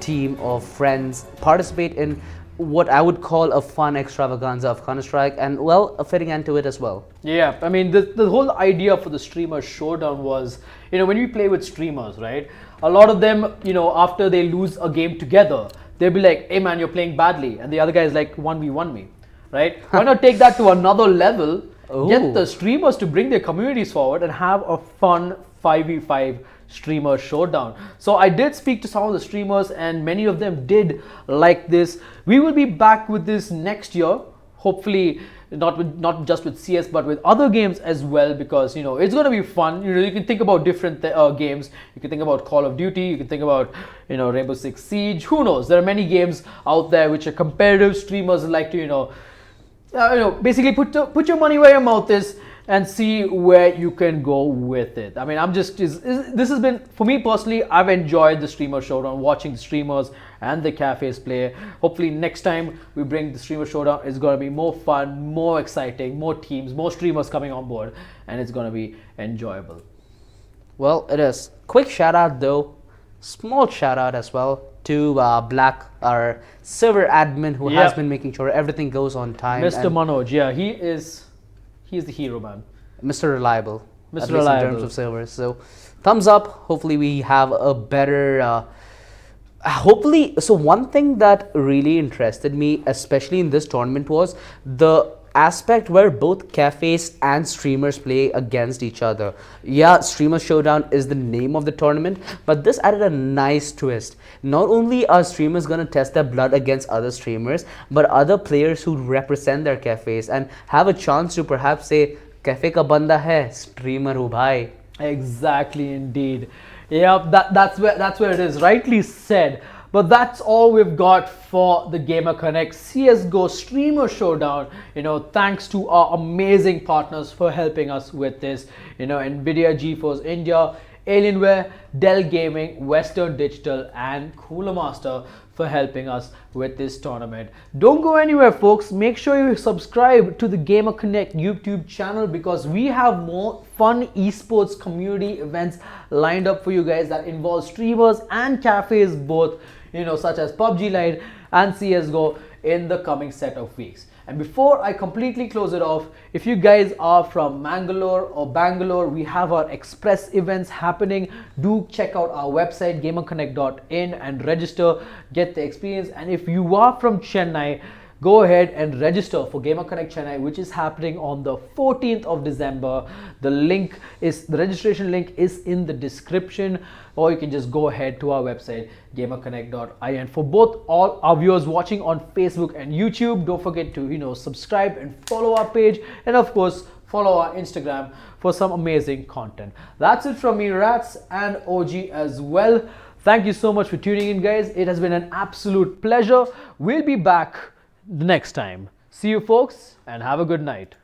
Speaker 2: team of friends participate in what I would call a fun extravaganza of Counter-Strike, and well, a fitting end to it as well.
Speaker 1: Yeah, I mean, the whole idea for the streamer showdown was, when you play with streamers, right? A lot of them, after they lose a game together, they'll be like, hey man, you're playing badly. And the other guy is like, 1v1 me, right? Why not take that to another level, get the streamers to bring their communities forward and have a fun 5v5 streamer showdown. So I did speak to some of the streamers and many of them did like this. We will be back with this next year, hopefully not just with CS but with other games as well, because it's going to be fun. You can think about different games. You can think about Call of Duty, you can think about Rainbow Six Siege. Who knows, there are many games out there which are competitive. Streamers like to basically put your money where your mouth is and see where you can go with it. I mean, this has been, for me personally, I've enjoyed the streamer showdown, watching the streamers and the cafes play. Hopefully next time we bring the streamer showdown, it's going to be more fun, more exciting, more teams, more streamers coming on board, and it's going to be enjoyable.
Speaker 2: Well, it is. Quick shout out though, small shout out as well to Black, our server admin, who has been making sure everything goes on time.
Speaker 1: Mr. Manoj, yeah, he's the hero, man.
Speaker 2: Mr. Reliable.
Speaker 1: Mr.
Speaker 2: At least
Speaker 1: Reliable.
Speaker 2: in terms of servers. So, thumbs up. Hopefully, we have a better. So one thing that really interested me, especially in this tournament, was the aspect where both cafes and streamers play against each other. Yeah, Streamer Showdown is the name of the tournament, but this added a nice twist. Not only are streamers going to test their blood against other streamers, but other players who represent their cafes and have a chance to perhaps say, Cafe ka banda hai, streamer hu bhai.
Speaker 1: Exactly, indeed. Yeah, that's where it is. Rightly said. But that's all we've got for the Gamer Connect CSGO Streamer Showdown. Thanks to our amazing partners for helping us with this. NVIDIA, GeForce India, Alienware, Dell Gaming, Western Digital, and Cooler Master for helping us with this tournament. Don't go anywhere, folks. Make sure you subscribe to the Gamer Connect YouTube channel, because we have more fun esports community events lined up for you guys that involve streamers and cafes both, such as PUBG Lite and CSGO in the coming set of weeks. And before I completely close it off, if you guys are from Mangalore or Bangalore, we have our express events happening. Do check out our website gamerconnect.in and register, get the experience. And if you are from Chennai, go ahead and register for Gamer Connect Chennai, which is happening on the 14th of December. The registration link is in the description, or you can just go ahead to our website gamerconnect.in. For both all our viewers watching on Facebook and YouTube, don't forget to subscribe and follow our page, and of course follow our Instagram for some amazing content. That's it from me, Rats, and OG as well. Thank you so much for tuning in, guys. It has been an absolute pleasure. We'll be back the next time. See you folks, and have a good night.